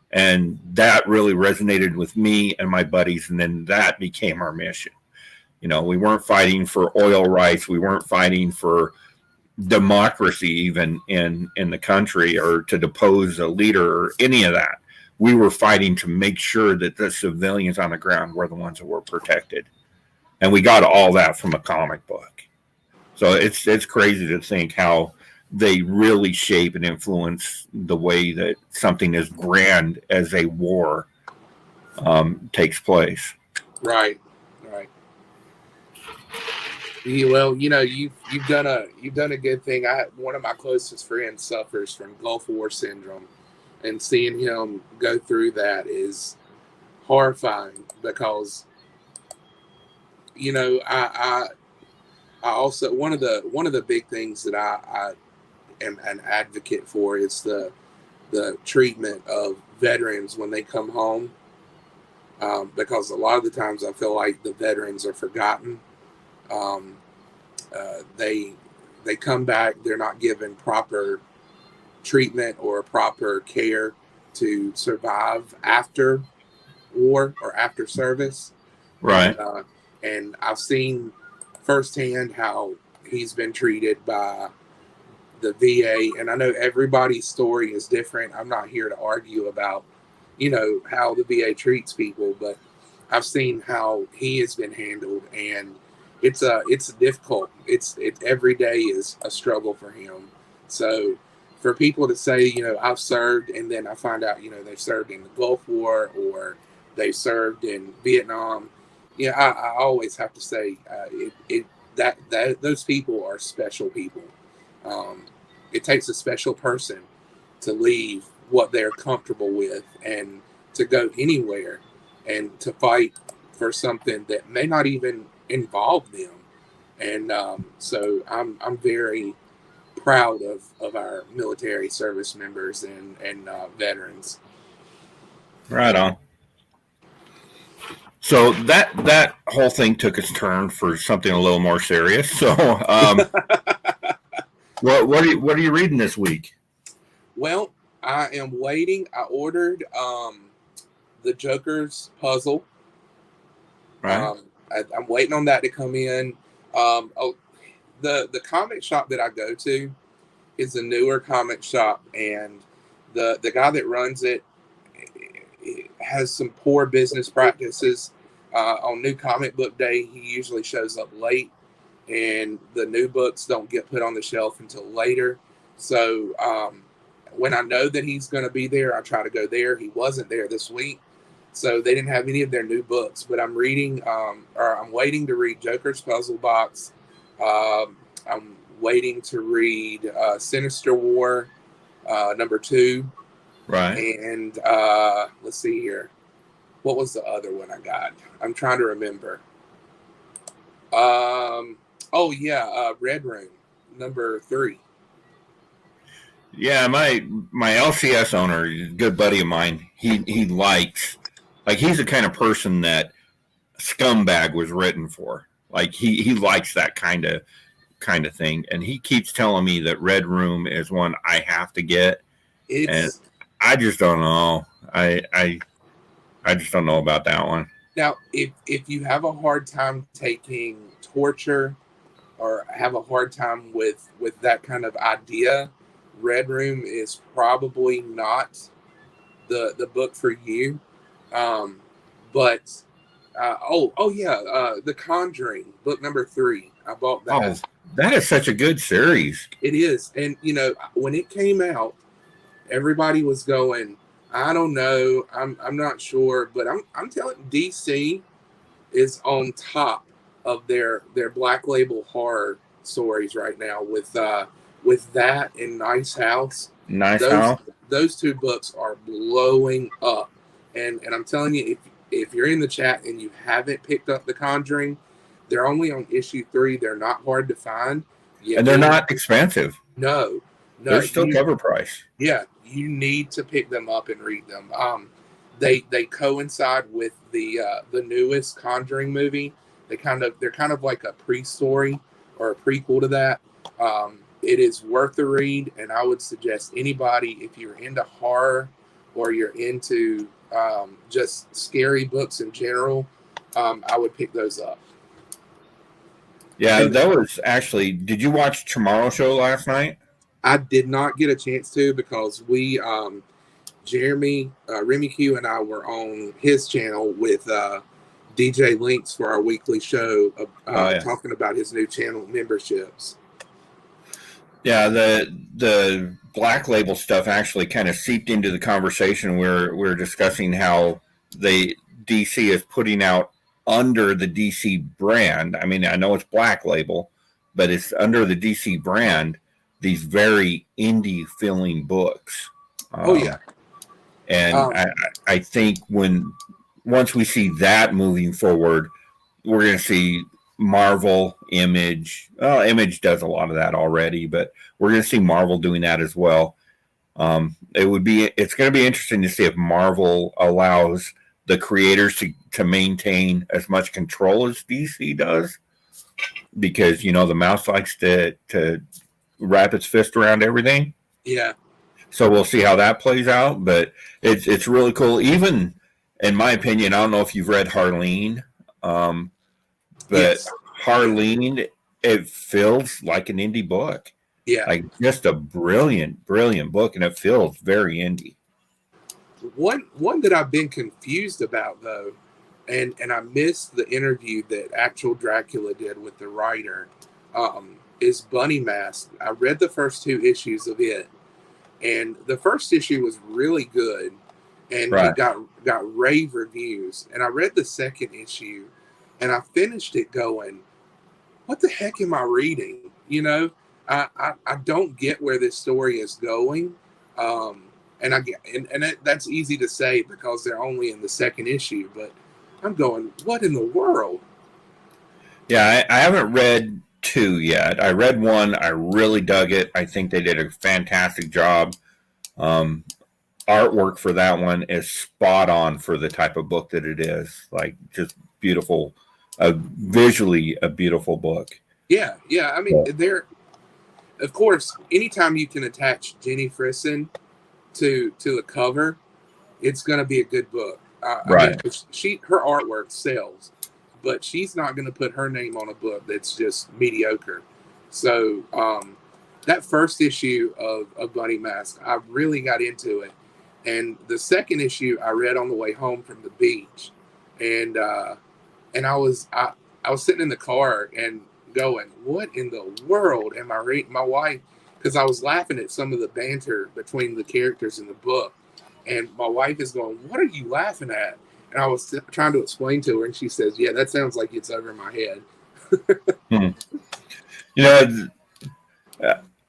And that really resonated with me and my buddies, and then that became our mission. You know, we weren't fighting for oil rights, we weren't fighting for democracy even in the country, or to depose a leader or any of that. We were fighting to make sure that the civilians on the ground were the ones that were protected. And we got all that from a comic book. So it's crazy to think how they really shape and influence the way that something as grand as a war takes place. Right. Well, you know, you've done a good thing. One of my closest friends suffers from Gulf War syndrome, and seeing him go through that is horrifying, because, you know, I also, one of the big things that I am an advocate for is the treatment of veterans when they come home, because a lot of the times I feel like the veterans are forgotten. They come back, they're not given proper treatment or proper care to survive after war or after service. Right. And I've seen firsthand how he's been treated by the VA. And I know everybody's story is different. I'm not here to argue about, you know, how the VA treats people, but I've seen how he has been handled, and it's difficult. It every day is a struggle for him. So for people to say, you know, I've served, and then I find out, you know, they've served in the Gulf War or they served in Vietnam, yeah, I always have to say that those people are special people. It takes a special person to leave what they're comfortable with and to go anywhere and to fight for something that may not even involve them. And so I'm very proud of our military service members and veterans. Right on. So that whole thing took its turn for something a little more serious. So what are you reading this week? Well, I am waiting. I ordered the Joker's puzzle. Right. I'm waiting on that to come in. The comic shop that I go to is a newer comic shop, and the guy that runs it has some poor business practices. On New Comic Book Day, he usually shows up late, and the new books don't get put on the shelf until later. So when I know that he's going to be there, I try to go there. He wasn't there this week, so they didn't have any of their new books. But I'm reading, or I'm waiting to read Joker's Puzzle Box. I'm waiting to read Sinister War #2. Right. And let's see here. What was the other one I got? I'm trying to remember. Red Room #3. Yeah, my LCS owner, a good buddy of mine, he likes, like, he's the kind of person that Scumbag was written for. Like, he likes that kind of thing, and he keeps telling me that Red Room is one I have to get, and It's I just don't know. I just don't know about that one. now if you have a hard time taking torture or have a hard time with that kind of idea, Red Room is probably not the book for you. Um, but The Conjuring book number 3. I bought Oh, that. that is such a good series. It is, and when it came out, everybody was going, I don't know, I'm not sure, but I'm telling DC is on top of their Black Label horror stories right now with that and Nice House. Nice Those house. those two books are blowing up, and I'm telling you, if you're in the chat and you haven't picked up The Conjuring, they're only on issue 3. They're not hard to find. And they're not expensive. No, They're still cover price. yeah, you need to pick them up and read them. They coincide with the newest Conjuring movie. They're kind of like a pre-story or a prequel to that. It is worth the read, and I would suggest anybody, if you're into horror or you're into just scary books in general, I would pick those up. Yeah, that was actually. Did you watch Tomorrow Show last night? I did not get a chance to because Jeremy, Remy Q, and I were on his channel with DJ Links for our weekly show, talking about his new channel memberships. Yeah, the Black Label stuff actually kind of seeped into the conversation where we're discussing how DC is putting out under the DC brand. I mean, I know it's Black Label, but it's under the DC brand, these very indie feeling books. And I think once we see that moving forward, we're going to see Marvel, Image. Well, Image does a lot of that already, but we're going to see Marvel doing that as well. It's going to be interesting to see if Marvel allows the creators to maintain as much control as DC does, because the mouse likes to wrap its fist around everything. Yeah. So we'll see how that plays out, but it's really cool. Even in my opinion, I don't know if you've read Harleen, but yes. Harleen, it feels like an indie book. Yeah, like just a brilliant book, and it feels very indie. One that I've been confused about though, and I missed the interview that Actual Dracula did with the writer, is Bunny Mask. I read the first 2 issues of it, and the first issue was really good, and it got rave reviews. And I read the second issue, and I finished it going, what the heck am I reading? I don't get where this story is going. And that's easy to say because they're only in the second issue, but I'm going, what in the world? Yeah, I haven't read 2 yet. I read 1. I really dug it. I think they did a fantastic job. Artwork for that one is spot on for the type of book that it is. Like, just beautiful, visually a beautiful book. Yeah. I mean, of course, anytime you can attach Jenny Frison to a cover, it's going to be a good book. I mean, her artwork sells, but she's not going to put her name on a book that's just mediocre. So that first issue of Bunny Mask, I really got into it, and the second issue I read on the way home from the beach, and I was sitting in the car and going, what in the world am I reading? My wife, because I was laughing at some of the banter between the characters in the book, and my wife is going, what are you laughing at? And I was trying to explain to her, and she says, yeah, that sounds like it's over my head.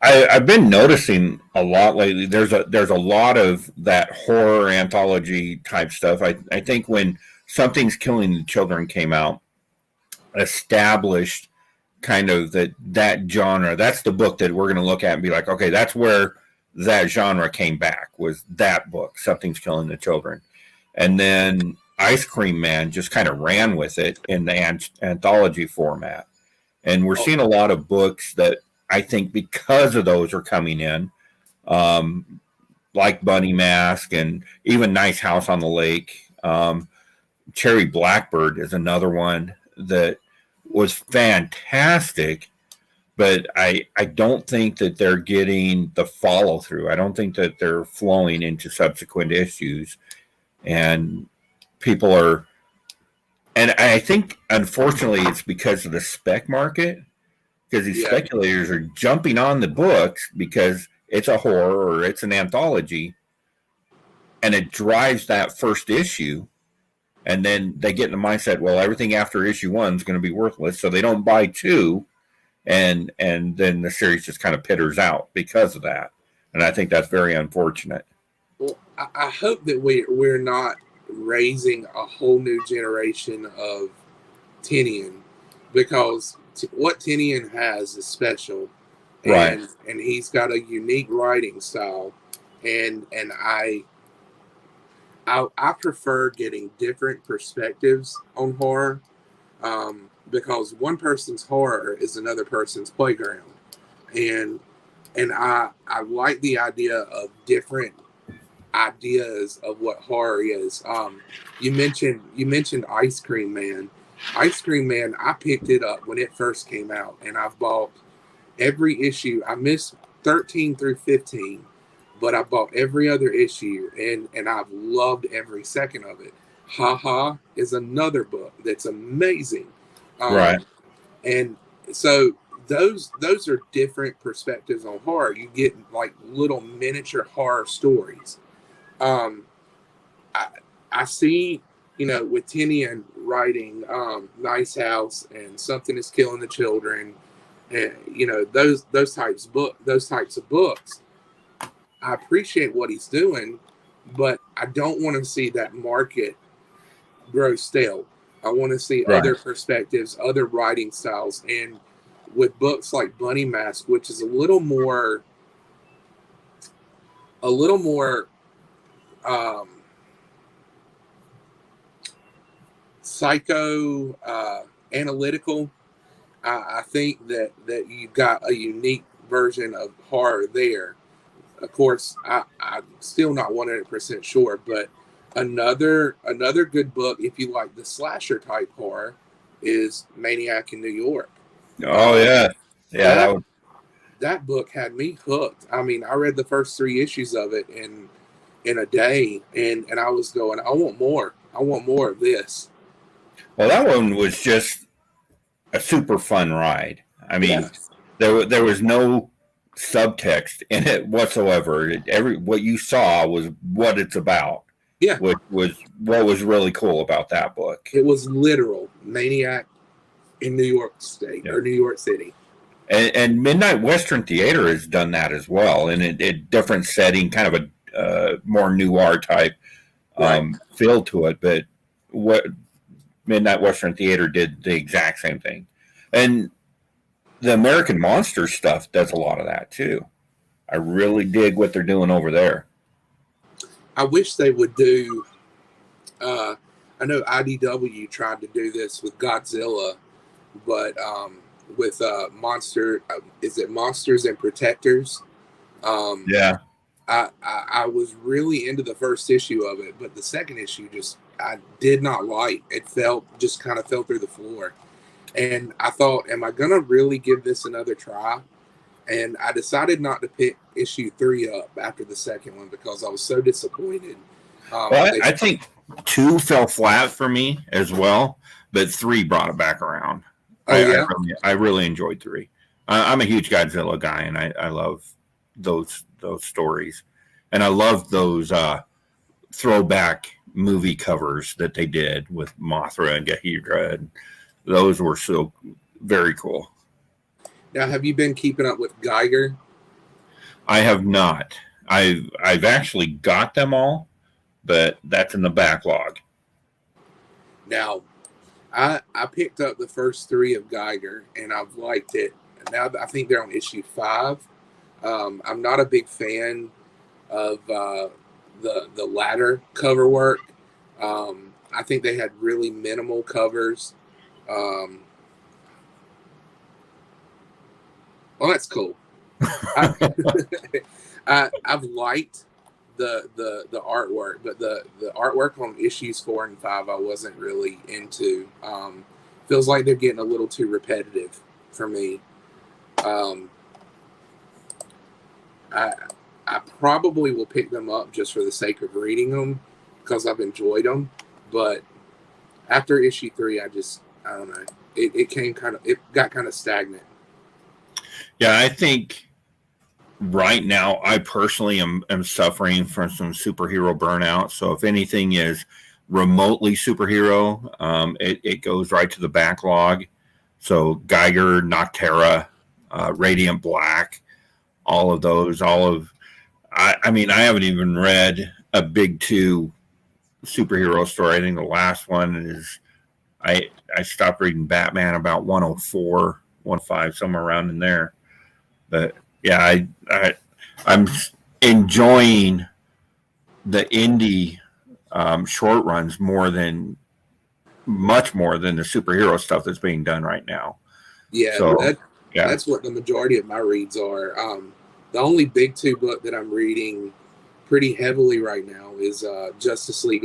I've been noticing a lot lately. There's a lot of that horror anthology type stuff. I think when Something's Killing the Children came out, established kind of that genre. That's the book that we're going to look at and be like, okay, that's where that genre came back, was that book, Something's Killing the Children. And then Ice Cream Man just kind of ran with it in the anthology format. And we're seeing a lot of books that I think because of those are coming in, like Bunny Mask and even Nice House on the Lake. Cherry Blackbird is another one that was fantastic, but I don't think that they're getting the follow through. I don't think that they're flowing into subsequent issues, and people are, and I think unfortunately it's because of the spec market, because these speculators are jumping on the books because it's a horror or it's an anthology, and it drives that first issue. And then they get in the mindset, well, everything after issue 1 is going to be worthless, so they don't buy 2, and then the series just kind of pitters out because of that. And I think that's very unfortunate. Well, I hope that we're not raising a whole new generation of Tinian, because what Tinian has is special, and he's got a unique writing style, and I prefer getting different perspectives on horror, because one person's horror is another person's playground, and I like the idea of different ideas of what horror is. You mentioned Ice Cream Man. Ice Cream Man, I picked it up when it first came out, and I've bought every issue. I missed 13 through 15. But I bought every other issue, and I've loved every second of it. Ha Ha is another book that's amazing. And so those are different perspectives on horror. You get like little miniature horror stories. I see, with Tinian writing Nice House and Something is Killing the Children, and those types of books. I appreciate what he's doing, but I don't want to see that market grow stale. I want to see other perspectives, other writing styles, and with books like Bunny Mask, which is a little more psycho analytical. I think that you've got a unique version of horror there. Of course, I'm still not 100% sure, but another good book, if you like the slasher type horror, is Maniac in New York. Oh that book had me hooked. I mean, I read the first 3 issues of it in a day, and I was going, I want more. I want more of this. Well, that one was just a super fun ride. I mean, there was no subtext in it whatsoever. What you saw was what it's about. Yeah, which was what was really cool about that book. It was literal Maniac in New York State or New York City. And Midnight Western Theater has done that as well, in a different setting, kind of a more noir type feel to it. But what Midnight Western Theater did the exact same thing, and the American Monster stuff does a lot of that too. I really dig what they're doing over there. I wish they would do. I know IDW tried to do this with Godzilla, but with Monster, is it Monsters and Protectors? I was really into the first issue of it, but the second issue I did not like. It kind of fell through the floor. And I thought, am I going to really give this another try? And I decided not to pick issue 3 up after the second one because I was so disappointed. I think 2 fell flat for me as well, but 3 brought it back around. I really enjoyed 3. I'm a huge Godzilla guy, and I love those stories. And I love those throwback movie covers that they did with Mothra and Ghidorah, and those were so very cool. Now, have you been keeping up with Geiger? I have not. I've actually got them all, but that's in the backlog. Now, I picked up the first 3 of Geiger, and I've liked it. Now I think they're on issue 5. I'm not a big fan of the latter cover work. I think they had really minimal covers. Um, well, that's cool. I've liked the artwork, but the artwork on issues 4 and 5 I wasn't really into. Feels like they're getting a little too repetitive for me. I I probably will pick them up just for the sake of reading them because I've enjoyed them, but after issue 3, I don't know. It got kind of stagnant. Yeah, I think right now I personally am suffering from some superhero burnout. So if anything is remotely superhero, it goes right to the backlog. So Geiger, Noctera, Radiant Black, all of those, I mean, I haven't even read a big 2 superhero story. I think the last one is I stopped reading Batman about 104, 105, somewhere around in there. But yeah, I'm enjoying the indie short runs much more than the superhero stuff that's being done right now. Yeah, so that's what the majority of my reads are. The only big 2 book that I'm reading pretty heavily right now is Justice League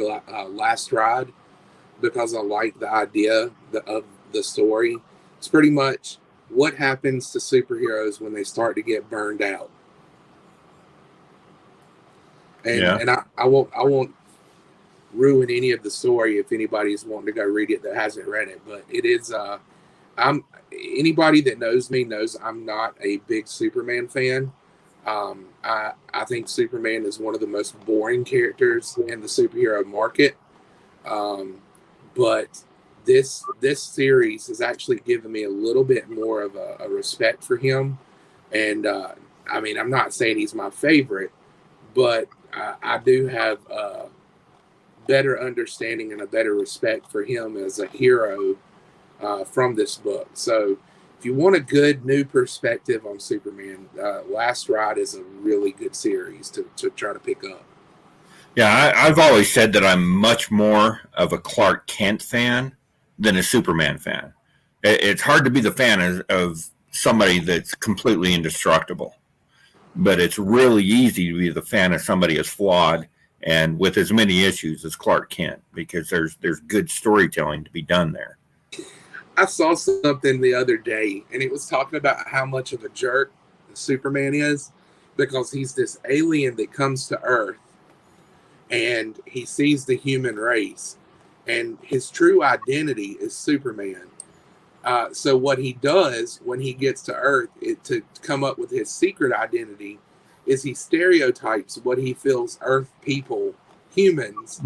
Last Ride, because I like the idea of the story. It's pretty much what happens to superheroes when they start to get burned out. And I won't ruin any of the story if anybody's wanting to go read it that hasn't read it. But it is anybody that knows me knows I'm not a big Superman fan. I think Superman is one of the most boring characters in the superhero market. But this series has actually given me a little bit more of a respect for him. And I mean, I'm not saying he's my favorite, but I do have a better understanding and a better respect for him as a hero from this book. So if you want a good new perspective on Superman, Last Ride is a really good series to try to pick up. Yeah, I've always said that I'm much more of a Clark Kent fan than a Superman fan. It's hard to be the fan of somebody that's completely indestructible, but it's really easy to be the fan of somebody as flawed and with as many issues as Clark Kent, because there's good storytelling to be done there. I saw something the other day, and it was talking about how much of a jerk Superman is, because he's this alien that comes to Earth, and he sees the human race, and his true identity is Superman. So what he does when he gets to Earth to come up with his secret identity is he stereotypes what he feels Earth people, humans,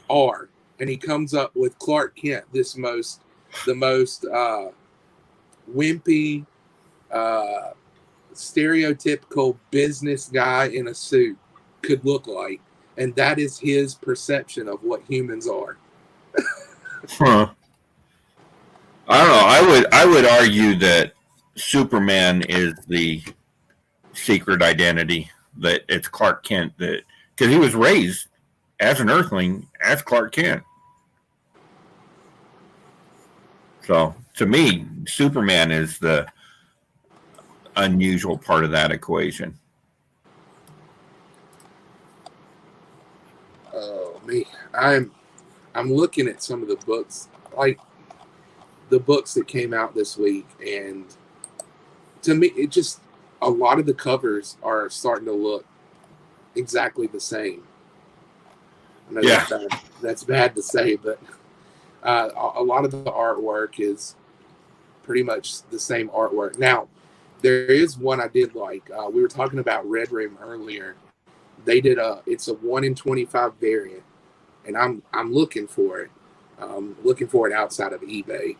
are, and he comes up with Clark Kent, the most wimpy, stereotypical business guy in a suit could look like. And that is his perception of what humans are. Huh. I don't know. I would argue that Superman is the secret identity, that it's Clark Kent, that because he was raised as an Earthling as Clark Kent. So to me, Superman is the unusual part of that equation. Oh me, I'm looking at some of the books, like the books that came out this week, and to me, it just a lot of the covers are starting to look exactly the same. I know that's bad to say, but a lot of the artwork is pretty much the same artwork. Now, there is one I did like. We were talking about Red Room earlier. They did it's a 1 in 25 variant, and I'm looking for it. Looking for it outside of eBay.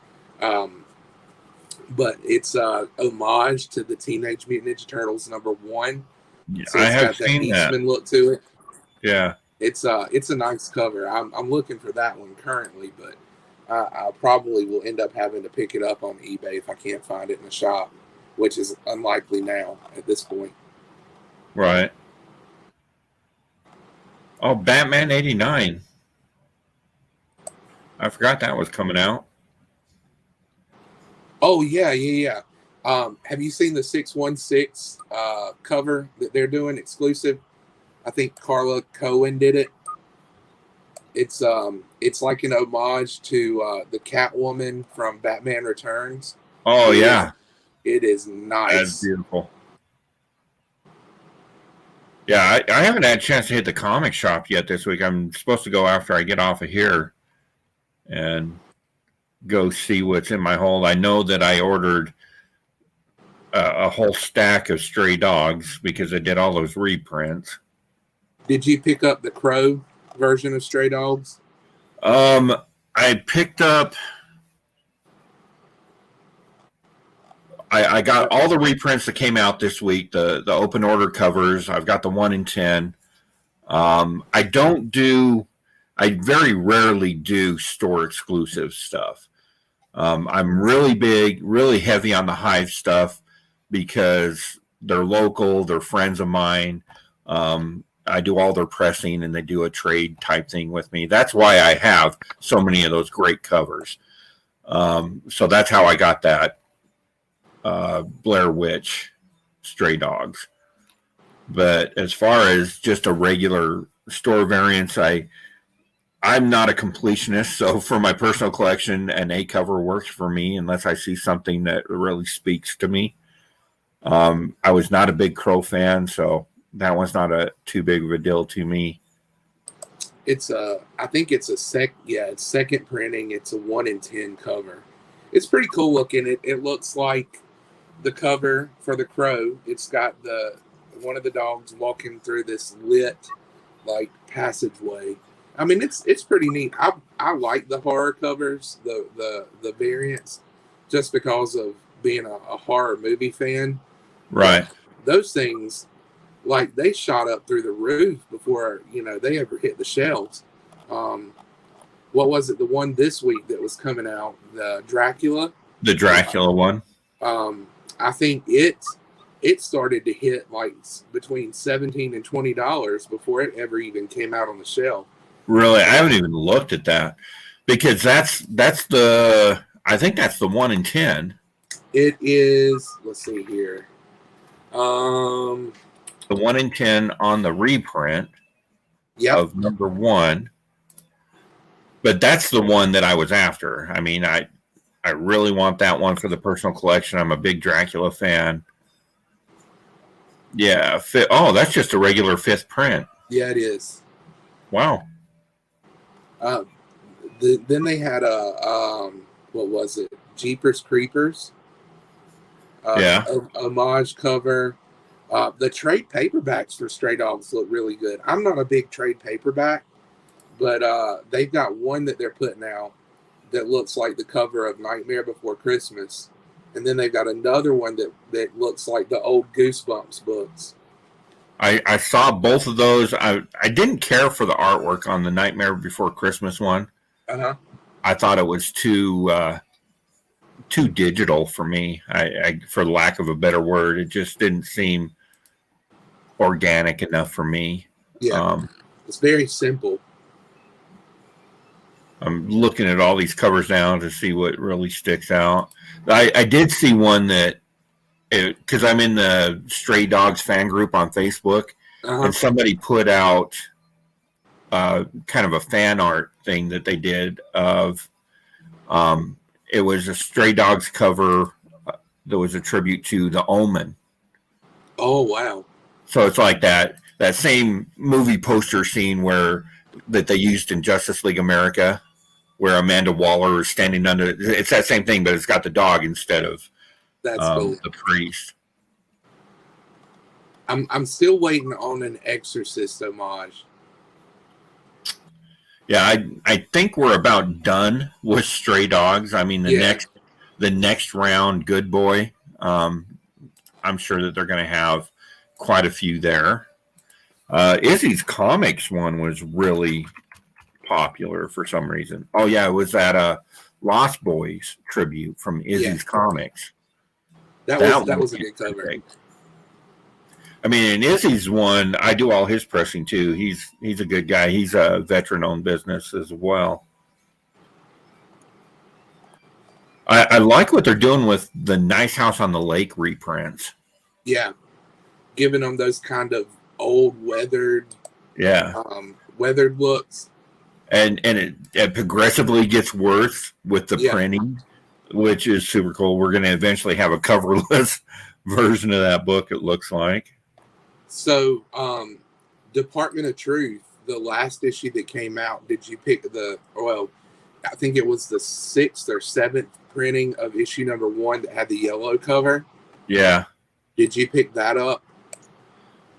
But it's homage to the Teenage Mutant Ninja Turtles #1. Yeah, So I it's have got that seen that. Eastman look to it. Yeah. It's a nice cover. I'm looking for that one currently, but I probably will end up having to pick it up on eBay if I can't find it in the shop, which is unlikely now at this point. Right. Oh, Batman 89. I forgot that was coming out. Oh yeah. Have you seen the 616 cover that they're doing exclusive? I think Carla Cohen did it. It's like an homage to the Catwoman from Batman Returns. Oh, It is, yeah. it is That's nice. beautiful. Yeah, I haven't had a chance to hit the comic shop yet this week. I'm supposed to go after I get off of here and go see what's in my hold. I know that I ordered a whole stack of Stray Dogs because I did all those reprints. Did you pick up the Crow version of Stray Dogs? I picked up. I got all the reprints that came out this week. The open order covers. I've got the 1 in 10. I don't do. I very rarely do store exclusive stuff. I'm really big, really heavy on the Hive stuff because they're local, they're friends of mine. I do all their pressing and they do a trade type thing with me. That's why I have so many of those great covers. So that's how I got that Blair Witch Stray Dogs. But as far as just a regular store variance, I'm not a completionist, so for my personal collection, an A cover works for me unless I see something that really speaks to me. I was not a big Crow fan, so that one's not too big of a deal to me. I think it's it's second printing. It's a 1 in 10 cover. It's pretty cool looking. It looks like the cover for the Crow. It's got one of the dogs walking through this lit like passageway. I mean, it's pretty neat. I like the horror covers, the variants, just because of being a horror movie fan. Right. But those things, like, they shot up through the roof before they ever hit the shelves. What was it? The one this week that was coming out, the Dracula. The Dracula one. I think it started to hit like between $17 and $20 before it ever even came out on the shelf. Really, I haven't even looked at that because that's I think that's the 1 in 10. It is. Let's see here. The 1 in 10 on the reprint of number 1. But that's the one that I was after. I mean, I really want that one for the personal collection. I'm a big Dracula fan. Yeah. That's just a regular 5th print. Yeah, it is. Wow. Then they had what was it? Jeepers Creepers. Yeah. A homage cover. The trade paperbacks for Stray Dogs look really good. I'm not a big trade paperback, but they've got one that they're putting out that looks like the cover of Nightmare Before Christmas. And then they've got another one that looks like the old Goosebumps books. I saw both of those. I didn't care for the artwork on the Nightmare Before Christmas one. Uh-huh. I thought it was too digital for me. I for lack of a better word, it just didn't seem organic enough for me. Yeah, it's very simple. I'm looking at all these covers now to see what really sticks out. I did see one that, because I'm in the Stray Dogs fan group on Facebook, and somebody put out kind of a fan art thing that they did of, it was a Stray Dogs cover that was a tribute to The Omen. Oh, wow. So it's like that same movie poster scene that they used in Justice League America, where Amanda Waller is standing under. It's that same thing, but it's got the dog instead of cool. The priest. I'm still waiting on an Exorcist homage. Yeah, I think we're about done with Stray Dogs. I mean, the next round, Good Boy. I'm sure that they're going to have quite a few there. Izzy's Comics one was really popular for some reason. Oh yeah, it was that Lost Boys tribute from Izzy's Comics. That was a good cover. I mean, and Izzy's one. I do all his pressing too. He's a good guy. He's a veteran-owned business as well. I like what they're doing with the Nice House on the Lake reprints. Yeah, giving them those kind of old weathered looks. And it progressively gets worse with the printing, which is super cool. We're going to eventually have a coverless version of that book, it looks like. So, Department of Truth, the last issue that came out, did you pick I think it was the 6th or 7th printing of issue number 1 that had the yellow cover? Yeah. Did you pick that up?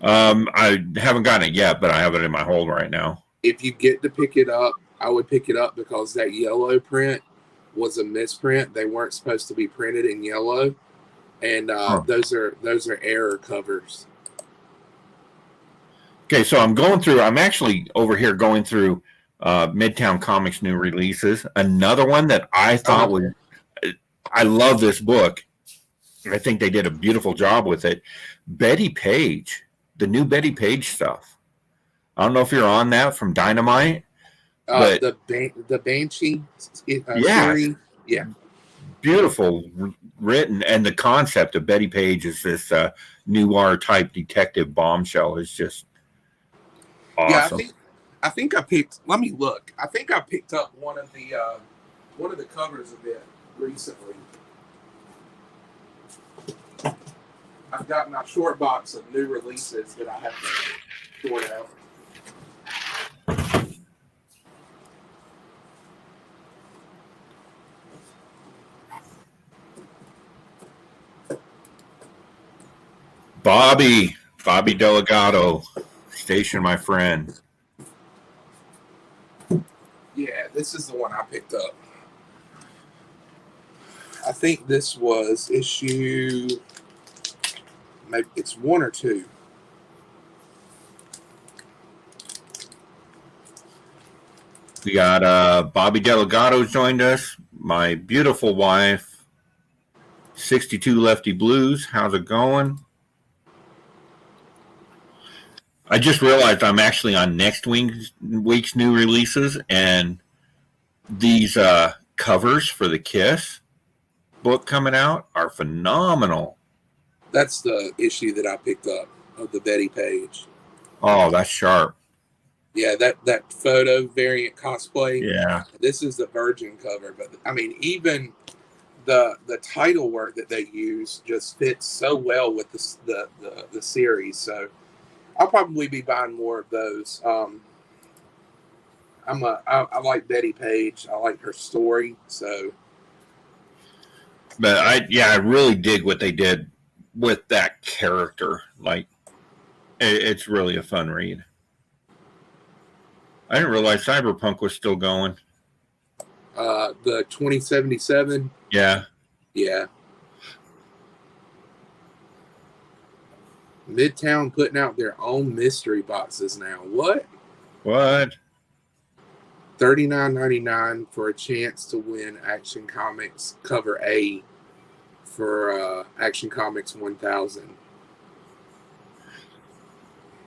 I haven't gotten it yet, but I have it in my hold right now. If you get to pick it up, I would pick it up because that yellow print was a misprint. They weren't supposed to be printed in yellow, and those are error covers. Okay, so I'm actually over here going through Midtown Comics new releases. Another one that I thought I love this book. I think they did a beautiful job with it. Betty Page, the new Betty Page stuff. I don't know if you're on that from Dynamite. But the Banshee series. Yeah. Beautiful written, and the concept of Betty Page is this noir type detective bombshell is just awesome. Yeah, I think I picked. Let me look. I think I picked up one of the covers of it recently. I've got my short box of new releases that I have to sort out. Bobby Delgado, station, my friend. Yeah, this is the one I picked up. I think this was issue, maybe it's 1 or 2. We got Bobby Delgado joined us, my beautiful wife, 62 Lefty Blues. How's it going? I just realized I'm actually on next week's new releases, and these covers for the Kiss book coming out are phenomenal. That's the issue that I picked up of the Betty Page. Oh, that's sharp. Yeah, that photo variant cosplay. Yeah. This is the Virgin cover, but I mean, even the title work that they use just fits so well with the series. So I'll probably be buying more of those. I like Betty Page. I like her story. So, but I really dig what they did with that character. Like, it's really a fun read. I didn't realize Cyberpunk was still going. The 2077. Yeah. Yeah. Midtown putting out their own mystery boxes now. What? $39.99 for a chance to win Action Comics cover A for Action Comics 1000.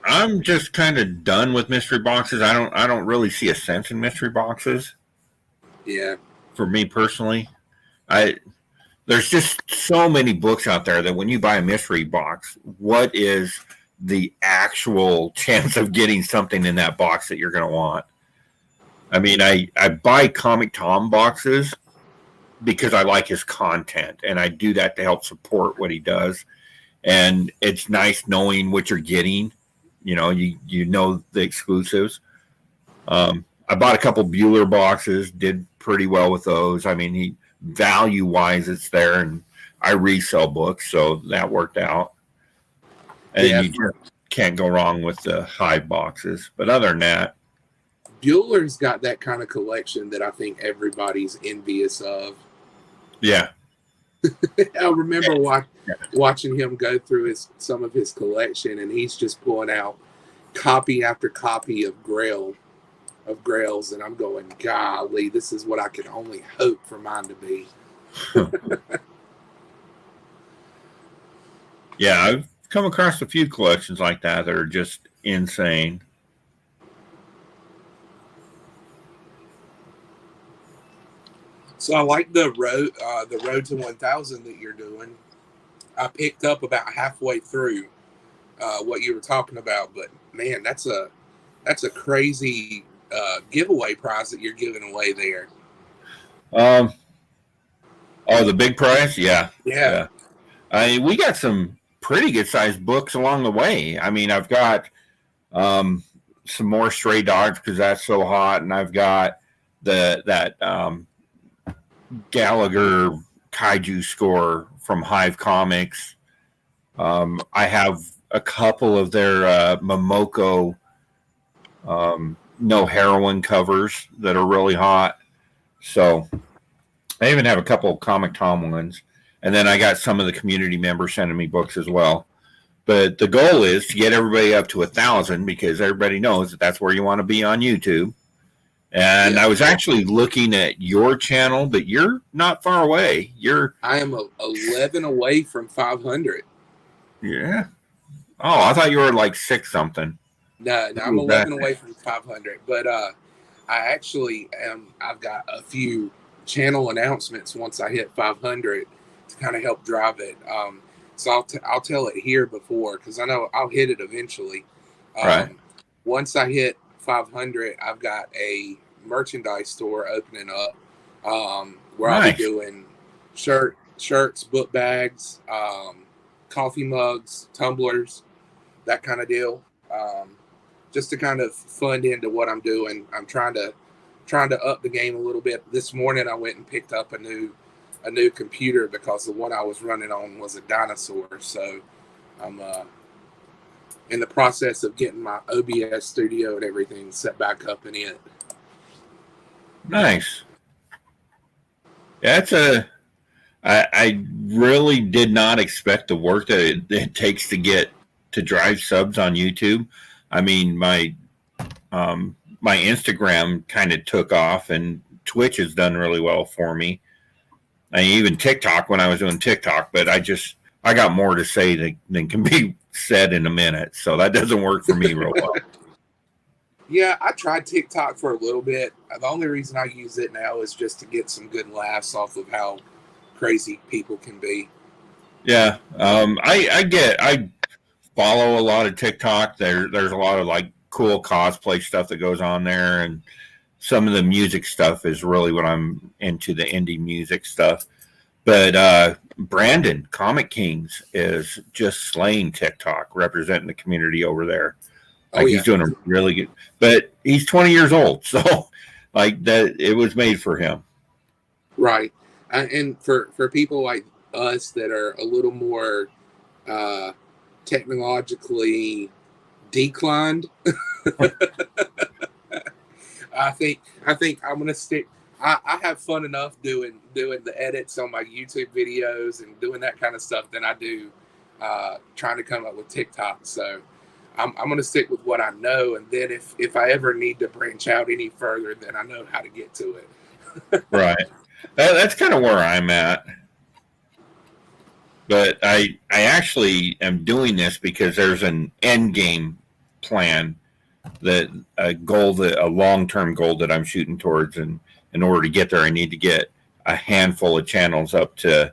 I'm just kind of done with mystery boxes. I don't really see a sense in mystery boxes. Yeah. For me personally, there's just so many books out there that when you buy a mystery box, what is the actual chance of getting something in that box that you're going to want? I mean, I buy Comic Tom boxes because I like his content, and I do that to help support what he does. And it's nice knowing what you're getting. You know, you know the exclusives. I bought a couple Bueller boxes, did pretty well with those. I mean, value-wise, it's there, and I resell books, so that worked out. And yeah, you just can't go wrong with the Hive boxes. But other than that, Bueller's got that kind of collection that I think everybody's envious of. Yeah. I remember watching him go through some of his collection, and he's just pulling out copy after copy of Grails, and I'm going, golly, this is what I can only hope for mine to be. Yeah, come across a few collections like that are just insane. So I like the road to 1,000 that you're doing. I picked up about halfway through what you were talking about, but man, that's a crazy giveaway prize that you're giving away there. Oh, the big prize, yeah, Yeah. yeah. We got some pretty good sized books along the way. I mean, I've got some more Stray Dogs because that's so hot, and I've got that Gallagher kaiju score from Hive Comics. I have a couple of their Momoko no heroin covers that are really hot. So I even have a couple of Comic Tom ones. And then I got some of the community members sending me books as well. But the goal is to get everybody up to 1,000 because everybody knows that that's where you want to be on YouTube. And Yeah. I was actually looking at your channel, but you're not far away. I am 11 away from 500. Yeah. Oh, I thought you were like 6 something. No, I'm 11 away from 500. But I actually am. I've got a few channel announcements once I hit 500 to kind of help drive it. So I'll tell it here before because I know I'll hit it eventually. Right. Once I hit 500, I've got a merchandise store opening up where I'll be doing shirts, book bags, coffee mugs, tumblers, that kind of deal. Just to kind of fund into what I'm doing. I'm trying to up the game a little bit. This morning I went and picked up a new computer because the one I was running on was a dinosaur. So I'm in the process of getting my OBS studio and everything set back up in it. Nice. I really did not expect the work that it takes to drive subs on YouTube. I mean, my Instagram kind of took off, and Twitch has done really well for me. I mean, even TikTok when I was doing TikTok, but I got more to say than can be said in a minute, so that doesn't work for me real well. Yeah, I tried TikTok for a little bit. The only reason I use it now is just to get some good laughs off of how crazy people can be. Yeah, I follow a lot of TikTok. There's a lot of like cool cosplay stuff that goes on there, and some of the music stuff is really what I'm into, the indie music stuff. But Brandon, Comic Kings, is just slaying TikTok, representing the community over there. Like he's doing a really good, but he's 20 years old, so like that, it was made for him. Right. And for people like us that are a little more technologically declined, I think I'm gonna stick. I have fun enough doing the edits on my YouTube videos and doing that kind of stuff than I do trying to come up with TikTok. So I'm gonna stick with what I know, and then if I ever need to branch out any further, then I know how to get to it. Right. That's kind of where I'm at. But I actually am doing this because there's an end game plan, that a long-term goal that I'm shooting towards, and in order to get there I need to get a handful of channels up to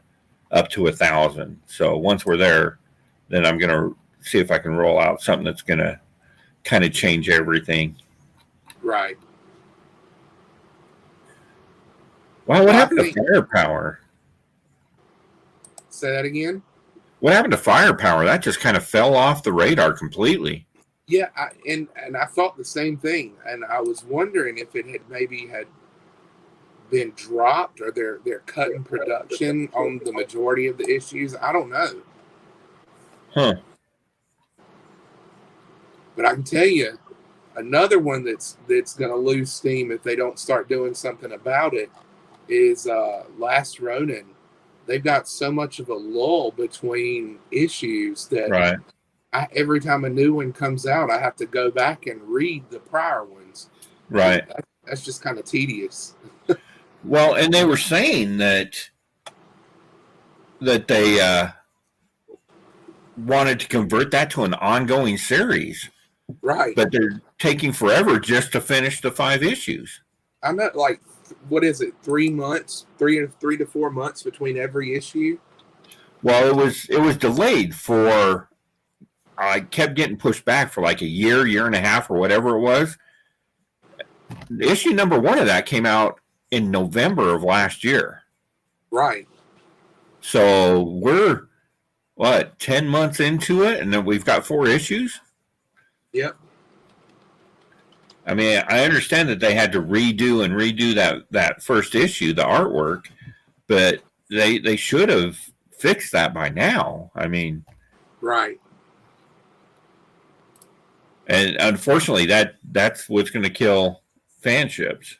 1,000. So once we're there, then I'm gonna see if I can roll out something that's gonna kind of change everything. Right. Wow, what happened to Firepower? Say that again? What happened to Firepower? That just kind of fell off the radar completely. Yeah, and I thought the same thing, and I was wondering if it had maybe been dropped, or they're cutting production on the majority of the issues. I don't know. Huh. But I can tell you, another one that's going to lose steam if they don't start doing something about it is Last Ronin. They've got so much of a lull between issues that right. Every time a new one comes out, I have to go back and read the prior ones. Right. That's just kind of tedious. Well, and they were saying that they wanted to convert that to an ongoing series, Right. but they're taking forever just to finish the 5 issues. I'm not like, what is it? 3 months, 3 to 4 months between every issue. Well, it was delayed for. I kept getting pushed back for like a year and a half, or whatever it was. Issue number 1 of that came out in November of last year. Right. So we're 10 months into it, and then we've got 4 issues. Yep. I mean, I understand that they had to redo that first issue, the artwork, but they should have fixed that by now. I mean, right. And unfortunately, that's what's going to kill fanships.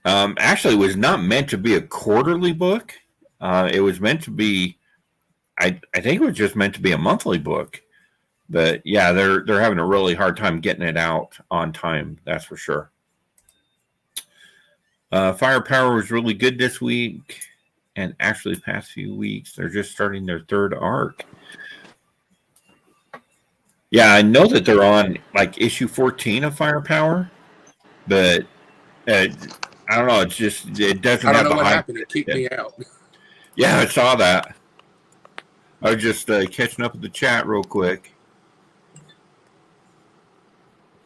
Actually, it was not meant to be a quarterly book. It was meant to be, I think it was just meant to be a monthly book. But yeah, they're having a really hard time getting it out on time. That's for sure. Firepower was really good this week, and actually the past few weeks they're just starting their 3rd arc. Yeah, I know that they're on like issue 14 of Firepower, but I don't know. It's just it doesn't. I don't have know the what hype. happened. It kicked me out. Yeah, I saw that. I was just catching up with the chat real quick.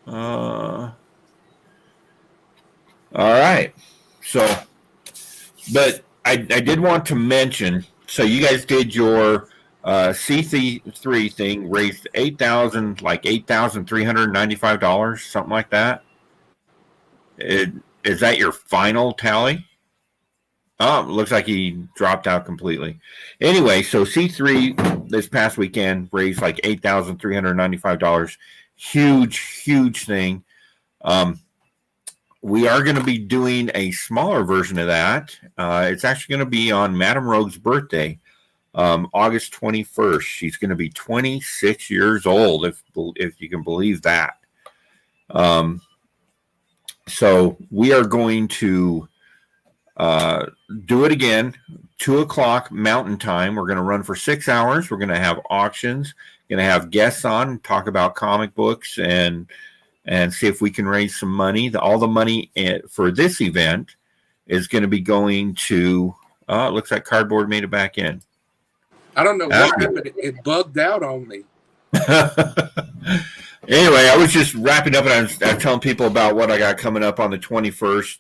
All right. So, but I did want to mention. So you guys did your C3 thing, raised $8,395, something like that. Is that your final tally? Oh, it looks like he dropped out completely. Anyway, so C3 this past weekend raised like $8,395. Huge thing. We are going to be doing a smaller version of that. It's actually going to be on Madame Rogue's birthday, August 21st. She's going to be 26 years old, if you can believe that. So we are going to do it again, 2:00 Mountain Time. We're going to run for 6 hours. We're going to have auctions, going to have guests on, talk about comic books, and see if we can raise some money. All the money for this event is going to be going to, it looks like Cardboard made it back in. I don't know what happened. It bugged out on me. Anyway, I was just wrapping up, and I was telling people about what I got coming up on the 21st.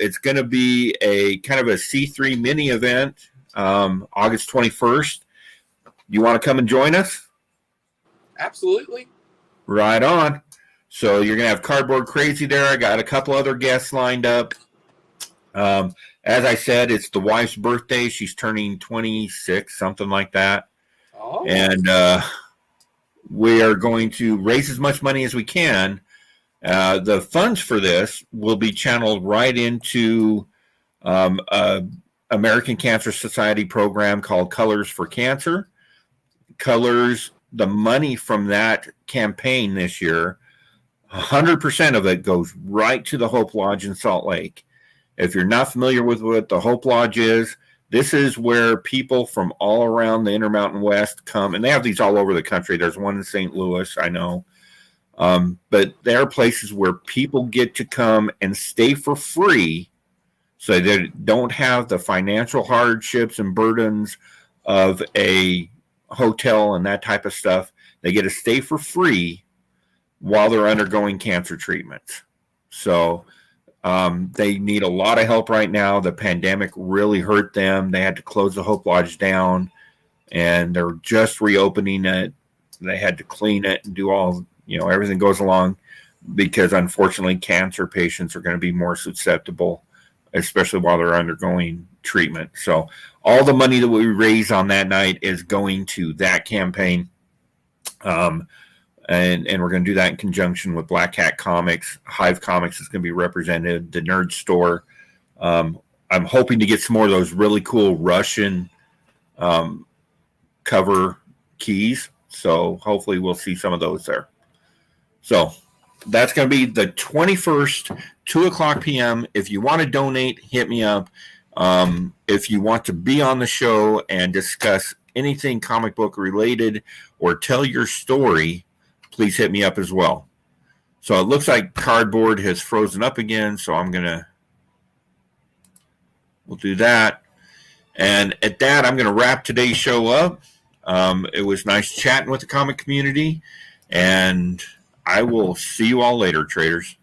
It's going to be a kind of a C3 mini event, August 21st. You want to come and join us? Absolutely. Right on. So you're going to have Cardboard Crazy there. I got a couple other guests lined up. As I said, it's the wife's birthday. She's turning 26, something like that. Oh. And we are going to raise as much money as we can. The funds for this will be channeled right into American Cancer Society program called Colors for Cancer. Colors, the money from that campaign this year, 100% of it goes right to the Hope Lodge in Salt Lake. If you're not familiar with what the Hope Lodge is, this is where people from all around the Intermountain West come, and they have these all over the country. There's one in St. Louis, I know. But there are places where people get to come and stay for free, so they don't have the financial hardships and burdens of a hotel and that type of stuff. They get to stay for free while they're undergoing cancer treatments. So they need a lot of help right now. The pandemic really hurt them. They had to close the Hope Lodge down, and they're just reopening it. They had to clean it and do all, everything goes along, because unfortunately cancer patients are going to be more susceptible, especially while they're undergoing treatment. So all the money that we raise on that night is going to that campaign. And we're going to do that in conjunction with Black Cat Comics. Hive Comics is going to be represented, the Nerd Store. I'm hoping to get some more of those really cool Russian cover keys. So hopefully we'll see some of those there. So that's going to be the 21st, 2 o'clock p.m. If you want to donate, hit me up. If you want to be on the show and discuss anything comic book related or tell your story, please hit me up as well. So it looks like cardboard has frozen up again, so we'll do that. And at that, I'm going to wrap today's show up. It was nice chatting with the comic community, and I will see you all later, traders.